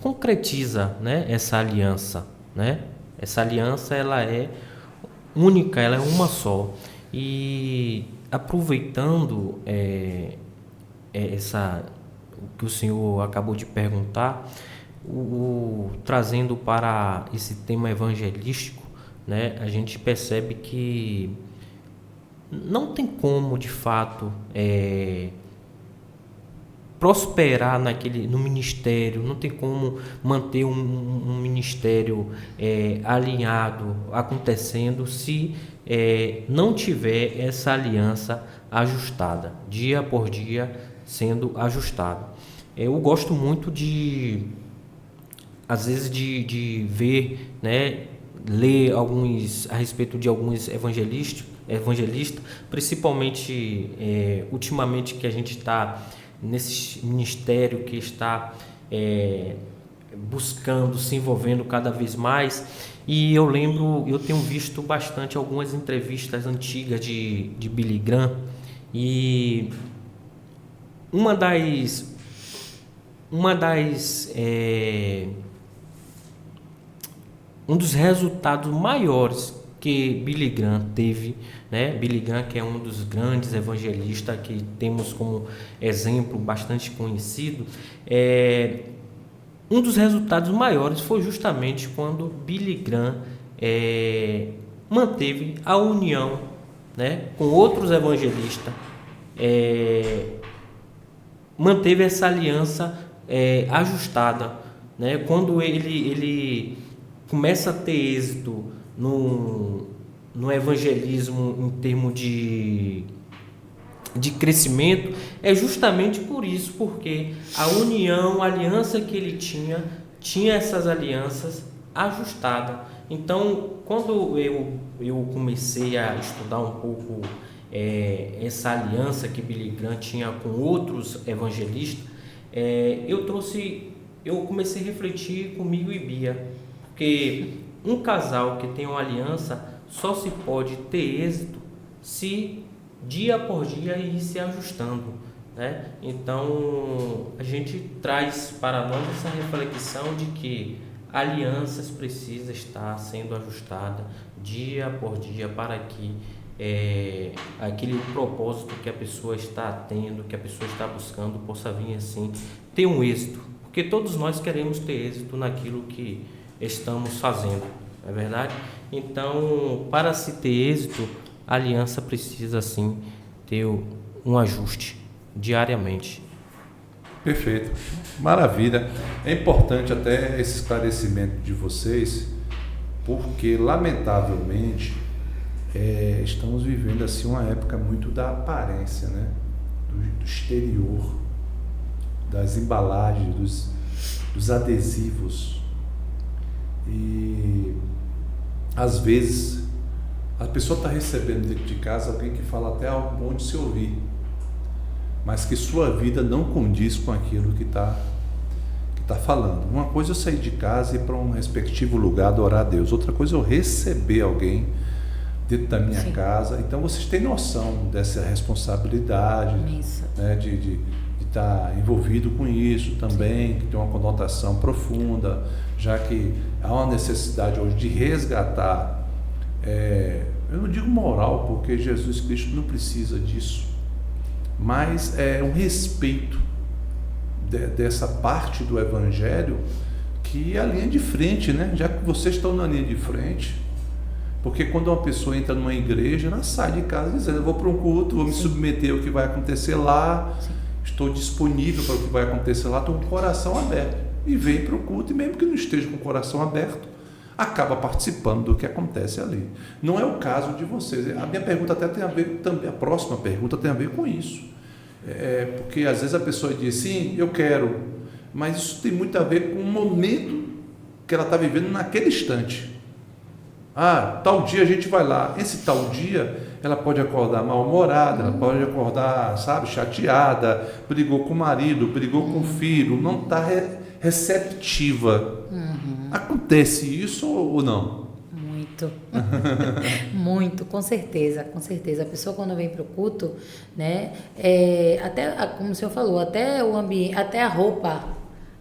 concretiza, né? Essa aliança, né? Essa aliança, ela é única, ela é uma só. E aproveitando o que o senhor acabou de perguntar, trazendo para esse tema evangelístico, né, a gente percebe que não tem como, de fato, prosperar no ministério, não tem como manter um ministério alinhado, acontecendo, se não tiver essa aliança ajustada, dia por dia sendo ajustado. Eu gosto muito às vezes de ver, né, ler a respeito de alguns evangelistas, principalmente ultimamente, que a gente está nesse ministério que está buscando, se envolvendo cada vez mais. E eu tenho visto bastante algumas entrevistas antigas de Billy Graham, e um dos resultados maiores que Billy Graham teve, né? Billy Graham, que é um dos grandes evangelistas que temos como exemplo bastante conhecido, um dos resultados maiores foi justamente quando Billy Graham manteve a união, né, com outros evangelistas, manteve essa aliança ajustada, né? Quando ele começa a ter êxito no evangelismo em termos de crescimento, é justamente por isso, porque a aliança que ele tinha essas alianças ajustadas. Então, quando eu comecei a estudar um pouco essa aliança que Billy Graham tinha com outros evangelistas, eu comecei a refletir comigo e Bia, porque um casal que tem uma aliança só se pode ter êxito se dia por dia ir se ajustando, né? Então, a gente traz para nós essa reflexão de que alianças precisam estar sendo ajustadas dia por dia, para que aquele propósito que a pessoa está tendo, que a pessoa está buscando, possa vir assim, ter um êxito. Porque todos nós queremos ter êxito naquilo que estamos fazendo, não é verdade? Então, para se ter êxito, a aliança precisa, sim, ter um ajuste diariamente. Perfeito. Maravilha. É importante até esse esclarecimento de vocês, porque, lamentavelmente, estamos vivendo assim uma época muito da aparência, né? Do exterior, das embalagens, dos adesivos. E, às vezes, a pessoa está recebendo dentro de casa alguém que fala até algo bom de se ouvir, mas que sua vida não condiz com aquilo que está falando. Uma coisa é eu sair de casa e ir para um respectivo lugar adorar a Deus, outra coisa é eu receber alguém dentro da minha casa. Então vocês têm noção dessa responsabilidade, né, de estar envolvido com isso também, que tem uma conotação profunda, já que há uma necessidade hoje de resgatar, eu não digo moral, porque Jesus Cristo não precisa disso, mas é um respeito dessa parte do Evangelho, que é a linha de frente, né? Já que vocês estão na linha de frente, porque quando uma pessoa entra numa igreja, ela sai de casa dizendo: eu vou para um culto, vou me submeter ao que vai acontecer lá, estou disponível para o que vai acontecer lá, estou com o coração aberto, e vem para o culto, e mesmo que não esteja com o coração aberto, acaba participando do que acontece ali. Não é o caso de vocês. A minha pergunta até tem a ver também, a próxima pergunta tem a ver com isso. Porque às vezes a pessoa diz: sim, eu quero, mas isso tem muito a ver com o momento que ela está vivendo naquele instante. Tal dia a gente vai lá. Esse tal dia ela pode acordar mal-humorada, ela pode acordar, chateada, brigou com o marido, brigou com o filho, não está receptiva. Acontece isso ou não? Muito. Muito, com certeza, com certeza. A pessoa, quando vem para o culto, né, até, como o senhor falou, até o ambiente, até a roupa,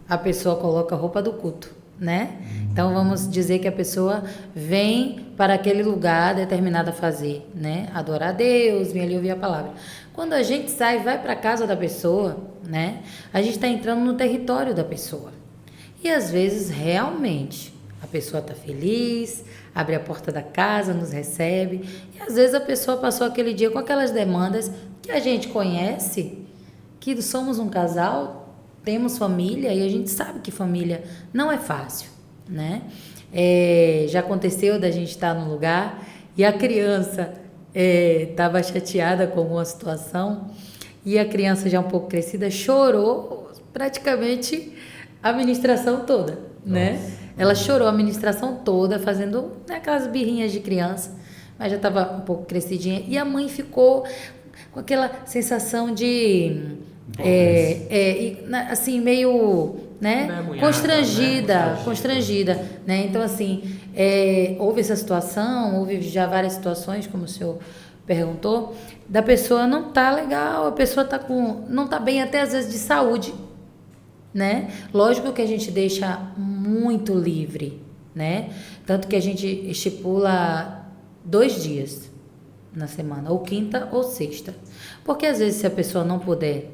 a pessoa coloca a roupa do culto, né? Então vamos dizer que a pessoa vem para aquele lugar determinado a fazer, né? Adorar a Deus, vir ali ouvir a palavra. Quando a gente sai, vai para a casa da pessoa, né? A gente está entrando no território da pessoa. E às vezes, realmente, a pessoa está feliz, abre a porta da casa, nos recebe. E às vezes a pessoa passou aquele dia com aquelas demandas que a gente conhece, que somos um casal, temos família, e a gente sabe que família não é fácil, né? Já aconteceu da gente estar num lugar e a criança estava chateada com alguma situação, e a criança já um pouco crescida chorou praticamente a ministração toda, né? Ela chorou a ministração toda, fazendo aquelas birrinhas de criança, mas já estava um pouco crescidinha, e a mãe ficou com aquela sensação de assim, meio, né, constrangida, né? Então, assim, houve essa situação, houve já várias situações, como o senhor perguntou, da pessoa não tá legal, a pessoa não tá bem, até às vezes de saúde, né? Lógico que a gente deixa muito livre, né? Tanto que a gente estipula 2 dias na semana, ou quinta ou sexta, porque às vezes, se a pessoa não puder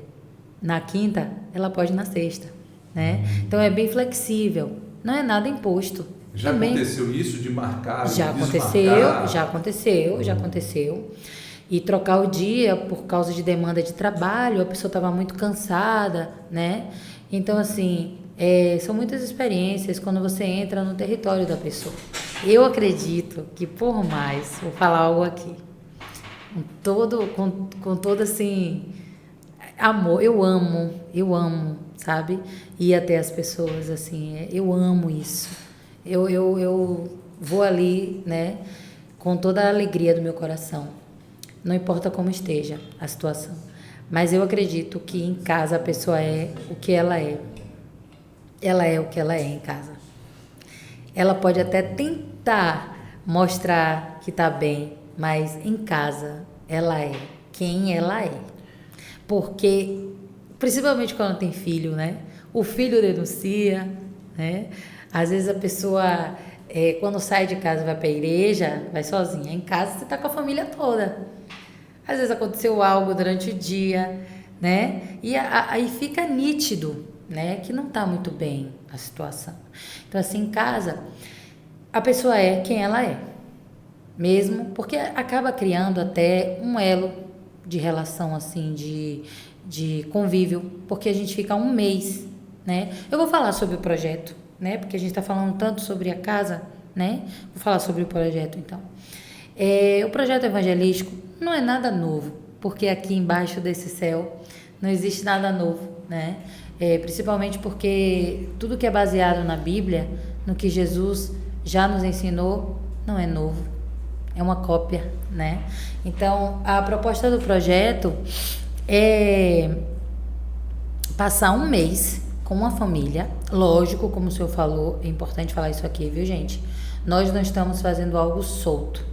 na quinta, ela pode na sexta, né? Então é bem flexível, não é nada imposto. Já também aconteceu isso de marcar? Já aconteceu. E trocar o dia por causa de demanda de trabalho, a pessoa estava muito cansada, né? Então, assim, são muitas experiências quando você entra no território da pessoa. Eu acredito que, por mais, vou falar algo aqui, com todo, assim, amor, eu amo, sabe? Ir até as pessoas, assim, eu amo isso. Eu vou ali, né, com toda a alegria do meu coração. Não importa como esteja a situação. Mas eu acredito que em casa a pessoa é o que ela é. Ela é o que ela é em casa. Ela pode até tentar mostrar que está bem, mas em casa ela é quem ela é. Porque, principalmente quando tem filho, né? O filho denuncia, né? Às vezes a pessoa, quando sai de casa, vai para a igreja, vai sozinha. Em casa você está com a família toda. Às vezes aconteceu algo durante o dia, né? E aí fica nítido, né, que não está muito bem a situação. Então, assim, em casa, a pessoa é quem ela é, mesmo, porque acaba criando até um elo de relação, assim, de convívio, porque a gente fica um mês, né? Eu vou falar sobre o projeto, né? Porque a gente está falando tanto sobre a casa, né? Vou falar sobre o projeto, então. O projeto evangelístico não é nada novo, porque aqui embaixo desse céu não existe nada novo, né? Principalmente porque tudo que é baseado na Bíblia, no que Jesus já nos ensinou, não é novo, é uma cópia, né? Então, a proposta do projeto é passar um mês com uma família. Lógico, como o senhor falou, é importante falar isso aqui, viu, gente? Nós não estamos fazendo algo solto.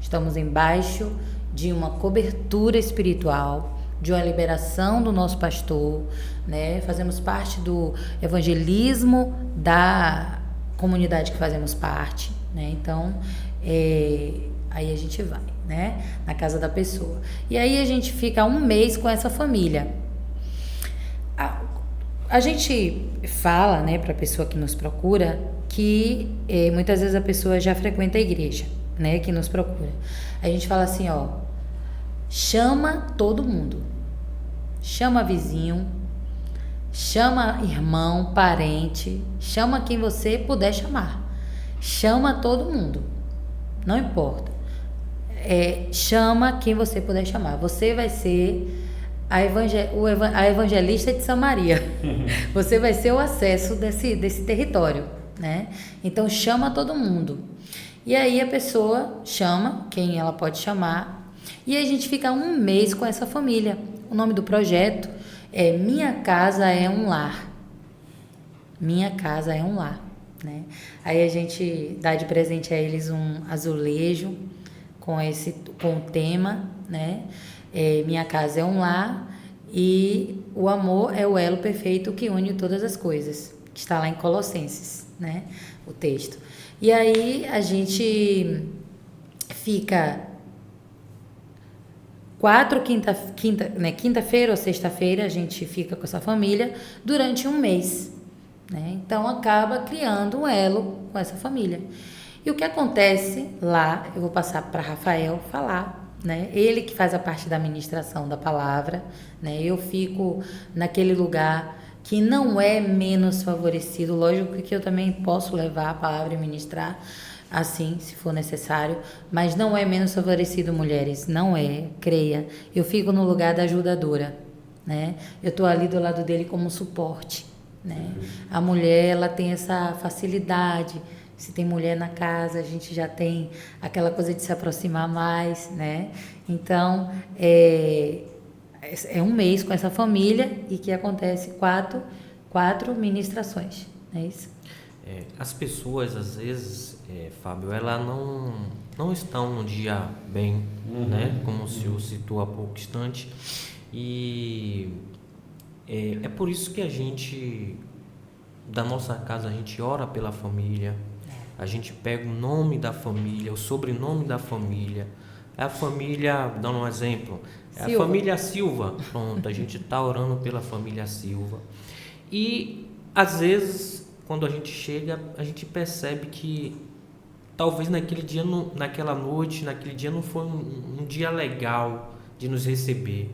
Estamos embaixo de uma cobertura espiritual, de uma liberação do nosso pastor, né? Fazemos parte do evangelismo da comunidade que fazemos parte, né? Então, aí a gente vai, né? Na casa da pessoa. E aí a gente fica um mês com essa família. A gente fala, né, para a pessoa que nos procura, que muitas vezes a pessoa já frequenta a igreja, né, que nos procura. A gente fala assim, ó, chama todo mundo. Chama vizinho, chama irmão, parente, chama quem você puder chamar. Chama todo mundo. Não importa. Chama quem você puder chamar. Você vai ser a evangelista de Samaria. Você vai ser o acesso desse território, né? Então chama todo mundo. E aí a pessoa chama quem ela pode chamar. E aí a gente fica um mês com essa família. O nome do projeto é Minha Casa é um Lar. Minha Casa é um Lar, né? Aí a gente dá de presente a eles um azulejo com o tema, né? Minha casa é um lar e o amor é o elo perfeito que une todas as coisas, que está lá em Colossenses, né? O texto. E aí a gente fica quinta-feira ou sexta-feira, a gente fica com essa família durante um mês, né? Então acaba criando um elo com essa família. E o que acontece lá, eu vou passar para Rafael falar, né? Ele que faz a parte da administração da palavra, né? Eu fico naquele lugar que não é menos favorecido. Lógico que eu também posso levar a palavra e ministrar assim, se for necessário, mas não é menos favorecido, mulheres, não é, creia. Eu fico no lugar da ajudadora, né? Eu estou ali do lado dele como suporte, né? A mulher, ela tem essa facilidade. Se tem mulher na casa, a gente já tem aquela coisa de se aproximar mais, né? Então, é um mês com essa família e que acontece quatro ministrações, não é isso? As pessoas, às vezes, Fábio, elas não estão num dia bem, né? Como o senhor citou há pouco instante. E é por isso que a gente, da nossa casa, a gente ora pela família. A gente pega o nome da família, o sobrenome da família. A família, dando um exemplo, a família Silva. Pronto, a gente está orando pela família Silva. E, às vezes, quando a gente chega, a gente percebe que talvez naquele dia, naquela noite, naquele dia não foi um dia legal de nos receber.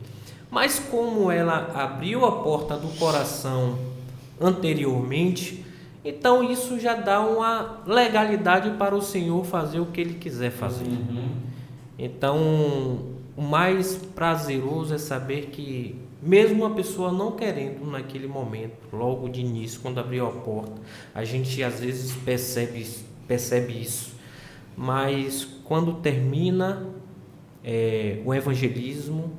Mas como ela abriu a porta do coração anteriormente, então isso já dá uma legalidade para o Senhor fazer o que Ele quiser fazer. Então, o mais prazeroso é saber que, mesmo a pessoa não querendo naquele momento, logo de início, quando abriu a porta, a gente às vezes percebe isso. Mas quando termina o evangelismo,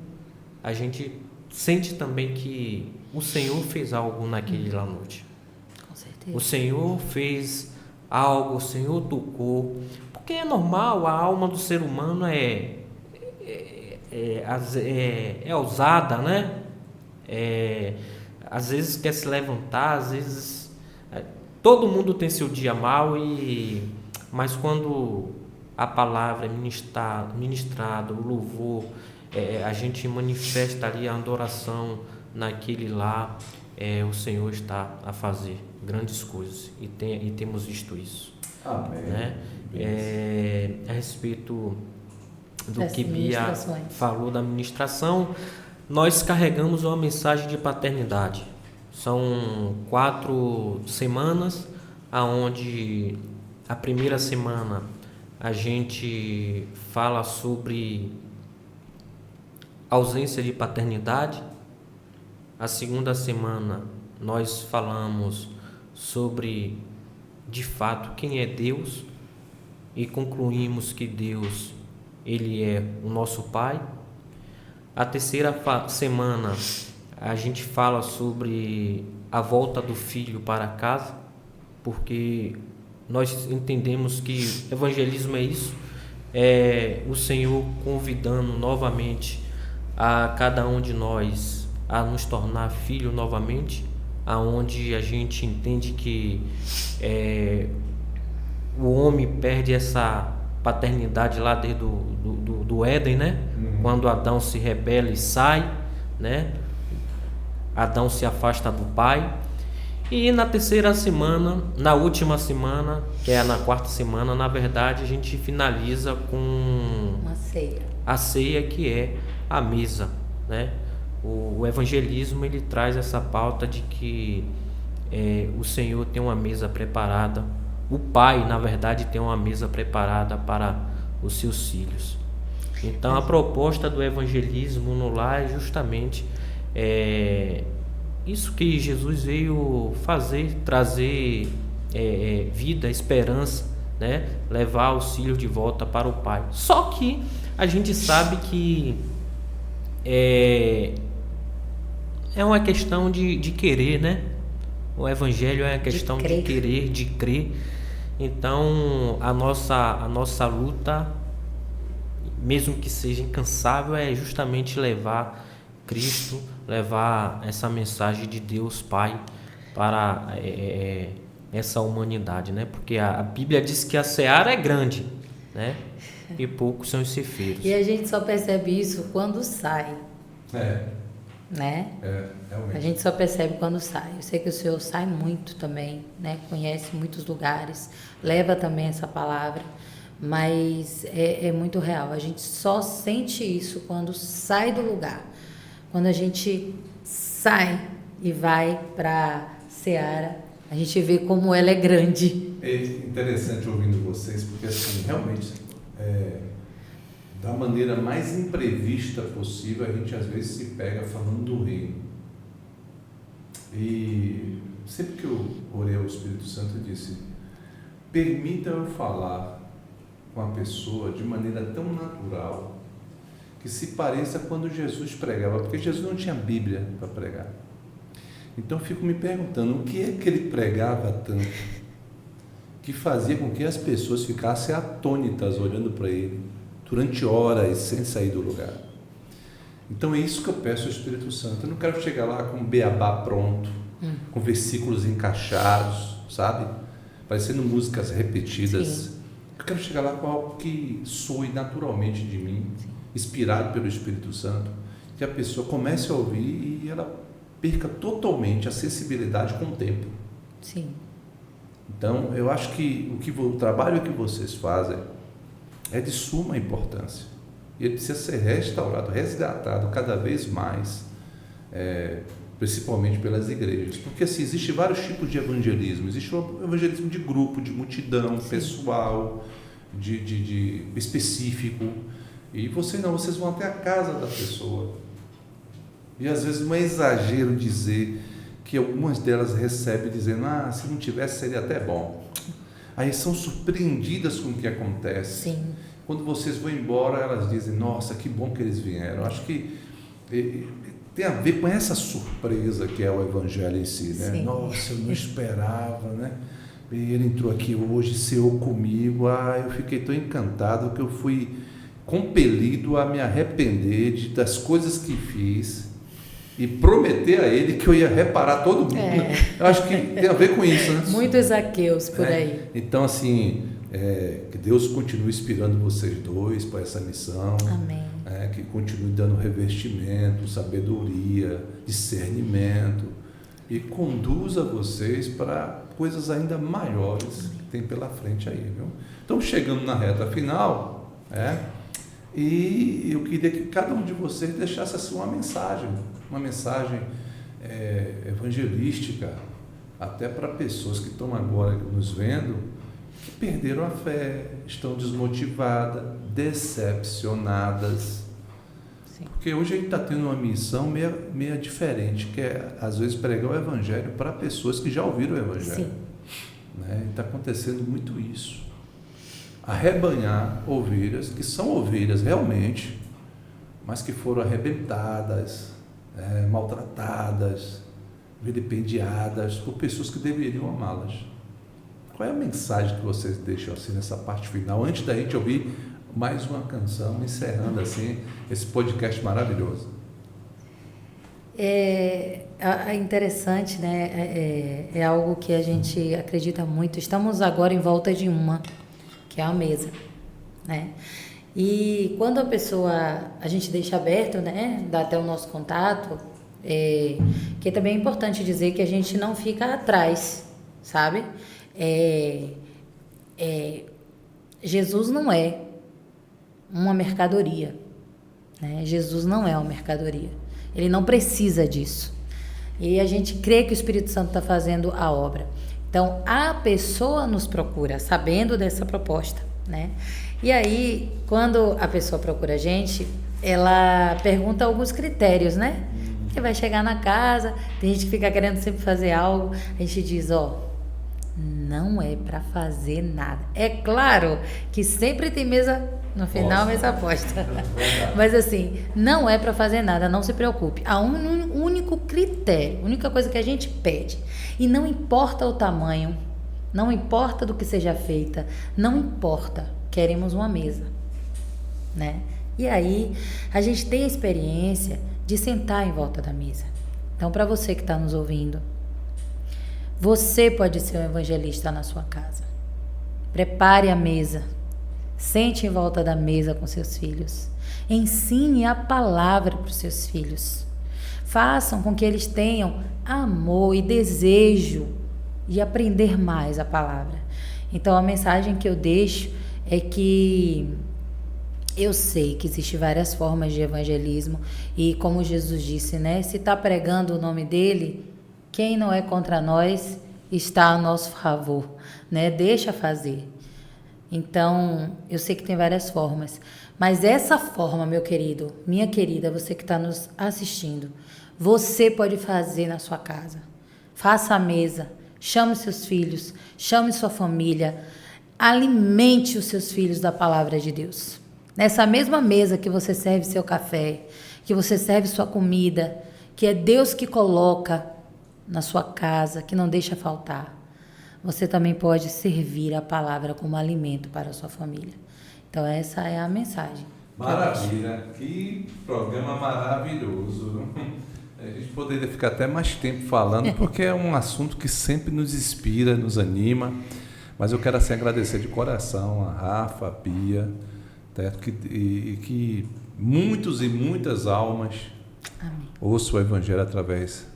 a gente sente também que o Senhor fez algo naquela noite. O Senhor fez algo, o Senhor tocou, porque é normal, a alma do ser humano é ousada, né? Às vezes quer se levantar, às vezes todo mundo tem seu dia mau, mas quando a palavra é ministrada, o louvor, a gente manifesta ali a adoração naquele lá, o Senhor está a fazer grandes coisas e temos visto isso. Amém. Né? a respeito do Das que Bia ministrações. falou da ministração. Nós carregamos uma mensagem de paternidade. São 4 semanas, aonde a primeira semana a gente fala sobre ausência de paternidade. A segunda semana nós falamos sobre, de fato, quem é Deus, e concluímos que Deus, Ele é o nosso Pai. A terceira semana a gente fala sobre a volta do filho para casa, porque nós entendemos que evangelismo é isso, é o Senhor convidando novamente a cada um de nós a nos tornar filho novamente, aonde a gente entende que o homem perde essa paternidade lá desde do Éden, né? Quando Adão se rebela e sai, né? Adão se afasta do pai. E na terceira semana, na última semana, que é na quarta semana, na verdade, a gente finaliza com Uma ceia. a ceia, que é a mesa, né? O evangelismo, ele traz essa pauta de que o Senhor tem uma mesa preparada, o Pai, na verdade, tem uma mesa preparada para os seus filhos. Então, a proposta do evangelismo no lar é justamente isso que Jesus veio fazer, trazer vida, esperança, né? Levar os filhos de volta para o Pai. Só que a gente sabe que é uma questão de querer, né? O evangelho é uma questão de querer, de crer. Então, a nossa luta, mesmo que seja incansável, é justamente levar Cristo, levar essa mensagem de Deus Pai para essa humanidade, né? Porque a Bíblia diz que a seara é grande, né? E poucos são os ceifeiros. E a gente só percebe isso quando sai, né? Realmente. A gente só percebe quando sai. Eu sei que o senhor sai muito também, né? Conhece muitos lugares, leva também essa palavra, mas é muito real. A gente só sente isso quando sai do lugar. Quando a gente sai e vai para seara, a gente vê como ela é grande. É interessante ouvindo vocês, porque assim, realmente, da maneira mais imprevista possível, a gente às vezes se pega falando do reino. E sempre que eu orei ao Espírito Santo, eu disse: permita eu falar com a pessoa de maneira tão natural que se pareça quando Jesus pregava, porque Jesus não tinha Bíblia para pregar. Então eu fico me perguntando o que é que ele pregava tanto que fazia com que as pessoas ficassem atônitas olhando para ele durante horas sem sair do lugar. Então é isso que eu peço ao Espírito Santo. Eu não quero chegar lá com um beabá pronto, com versículos encaixados, sabe? Parecendo músicas repetidas. Sim. Eu quero chegar lá com algo que soe naturalmente de mim, inspirado pelo Espírito Santo, que a pessoa comece a ouvir e ela perca totalmente a sensibilidade com o tempo. Sim. Então, eu acho que o trabalho que vocês fazem é de suma importância. E ele precisa ser restaurado, resgatado cada vez mais, principalmente pelas igrejas. Porque assim, existe vários tipos de evangelismo. Existe o evangelismo de grupo, de multidão, sim, pessoal, de específico. E vocês vão até a casa da pessoa. E às vezes não é exagero dizer que algumas delas recebem dizendo: se não tivesse seria até bom. Aí são surpreendidas com o que acontece. Sim. Quando vocês vão embora, elas dizem: nossa, que bom que eles vieram. Acho que tem a ver com essa surpresa que é o evangelho em si, né? Sim. Nossa, eu não esperava, né? Ele entrou aqui hoje, ceou comigo, eu fiquei tão encantado que eu fui compelido a me arrepender das coisas que fiz e prometer a ele que eu ia reparar todo mundo. Eu acho que tem a ver com isso, né? Muitos Zaqueus por aí. Então, assim, que Deus continue inspirando vocês dois para essa missão. Amém. Que continue dando revestimento, sabedoria, discernimento e conduza vocês para coisas ainda maiores tem pela frente aí, viu? Estamos chegando na reta final, e eu queria que cada um de vocês deixasse assim uma mensagem evangelística, até para pessoas que estão agora nos vendo, que perderam a fé, estão desmotivadas, decepcionadas. Sim. Porque hoje a gente está tendo uma missão meio diferente, que é, às vezes, pregar o Evangelho para pessoas que já ouviram o Evangelho. Sim. Né? Está acontecendo muito isso. Arrebanhar ovelhas, que são ovelhas realmente, mas que foram arrebentadas, maltratadas, vilipendiadas por pessoas que deveriam amá-las. Qual é a mensagem que vocês deixam assim nessa parte final, antes da gente ouvir mais uma canção, encerrando assim esse podcast maravilhoso? É interessante, né? É algo que a gente acredita muito. Estamos agora em volta de uma, que é a mesa, né? E quando a gente deixa aberto, né? Dá até o nosso contato, que também é importante dizer que a gente não fica atrás, sabe? Jesus não é uma mercadoria, né? Jesus não é uma mercadoria. Ele não precisa disso. E a gente crê que o Espírito Santo está fazendo a obra. Então, a pessoa nos procura, sabendo dessa proposta, né? E aí, quando a pessoa procura a gente, ela pergunta alguns critérios, né? Você vai chegar na casa, tem gente que fica querendo sempre fazer algo, a gente diz, não é para fazer nada. É claro que sempre tem mesa no final, mesa aposta. Mas assim, não é para fazer nada, não se preocupe. Há um único critério, a única coisa que a gente pede. E não importa o tamanho, não importa do que seja feita, não importa, queremos uma mesa, né? E aí, a gente tem a experiência de sentar em volta da mesa. Então, para você que está nos ouvindo, você pode ser um evangelista na sua casa. Prepare a mesa. Sente em volta da mesa com seus filhos. Ensine a palavra para os seus filhos. Façam com que eles tenham amor e desejo de aprender mais a palavra. Então, a mensagem que eu deixo é que eu sei que existem várias formas de evangelismo e, como Jesus disse, né? Se está pregando o nome dele, quem não é contra nós está a nosso favor, né? Deixa fazer. Então, eu sei que tem várias formas, mas essa forma, meu querido, minha querida, você que está nos assistindo, você pode fazer na sua casa. Faça a mesa, chame seus filhos, chame sua família, alimente os seus filhos da palavra de Deus. Nessa mesma mesa que você serve seu café, que você serve sua comida, que é Deus que coloca na sua casa, que não deixa faltar, você também pode servir a palavra como alimento para a sua família. Então, essa é a mensagem. Maravilha, que programa maravilhoso. A gente poderia ficar até mais tempo falando, porque é um assunto que sempre nos inspira, nos anima. Mas eu quero assim agradecer de coração a Rafa, a Pia, que muitos e muitas almas ouçam o Evangelho através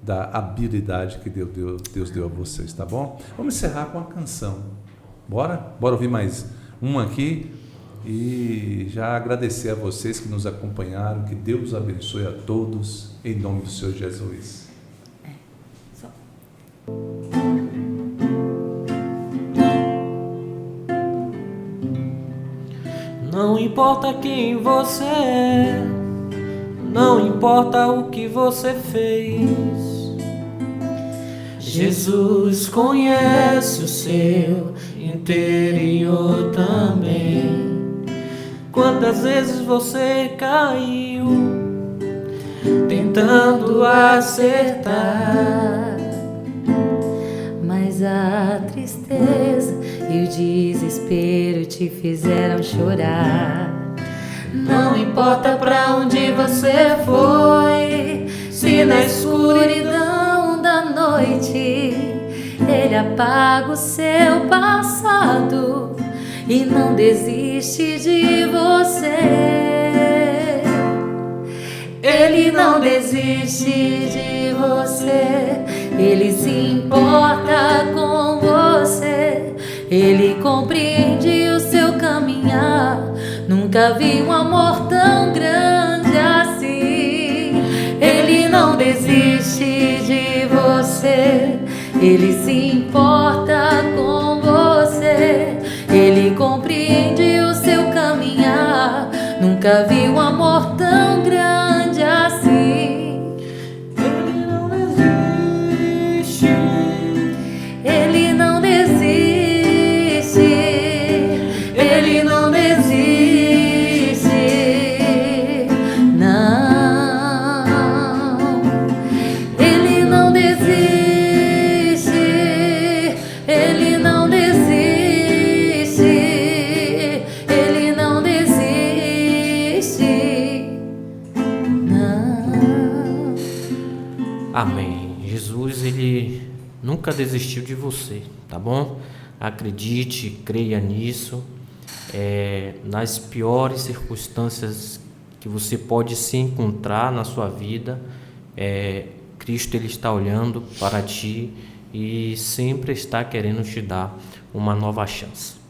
da habilidade que Deus deu a vocês, tá bom? Vamos encerrar com uma canção. Bora ouvir mais uma aqui e já agradecer a vocês que nos acompanharam, que Deus abençoe a todos, em nome do Senhor Jesus. Não importa quem você é, não importa o que você fez, Jesus conhece o seu interior também. Quantas vezes você caiu tentando acertar, mas a tristeza e o desespero te fizeram chorar. Não importa pra onde você foi, se na escuridão da noite Ele apaga o seu passado e não desiste de você. Ele não desiste de você. Ele se importa com você, Ele compreende o seu caminhar. Nunca vi um amor tão grande assim. Ele não desiste de você, Ele se importa com você, Ele compreende o seu caminhar. Nunca vi um amor tão grande assim. Ele não desiste. Ele não desiste. Ele não desiste. Não. Ele não desiste. Ele não desiste. Ele não desiste. Não. Amém. Jesus, Ele nunca desistiu de você, tá bom? Acredite, creia nisso. Nas piores circunstâncias que você pode se encontrar na sua vida, Cristo, Ele está olhando para ti e sempre está querendo te dar uma nova chance.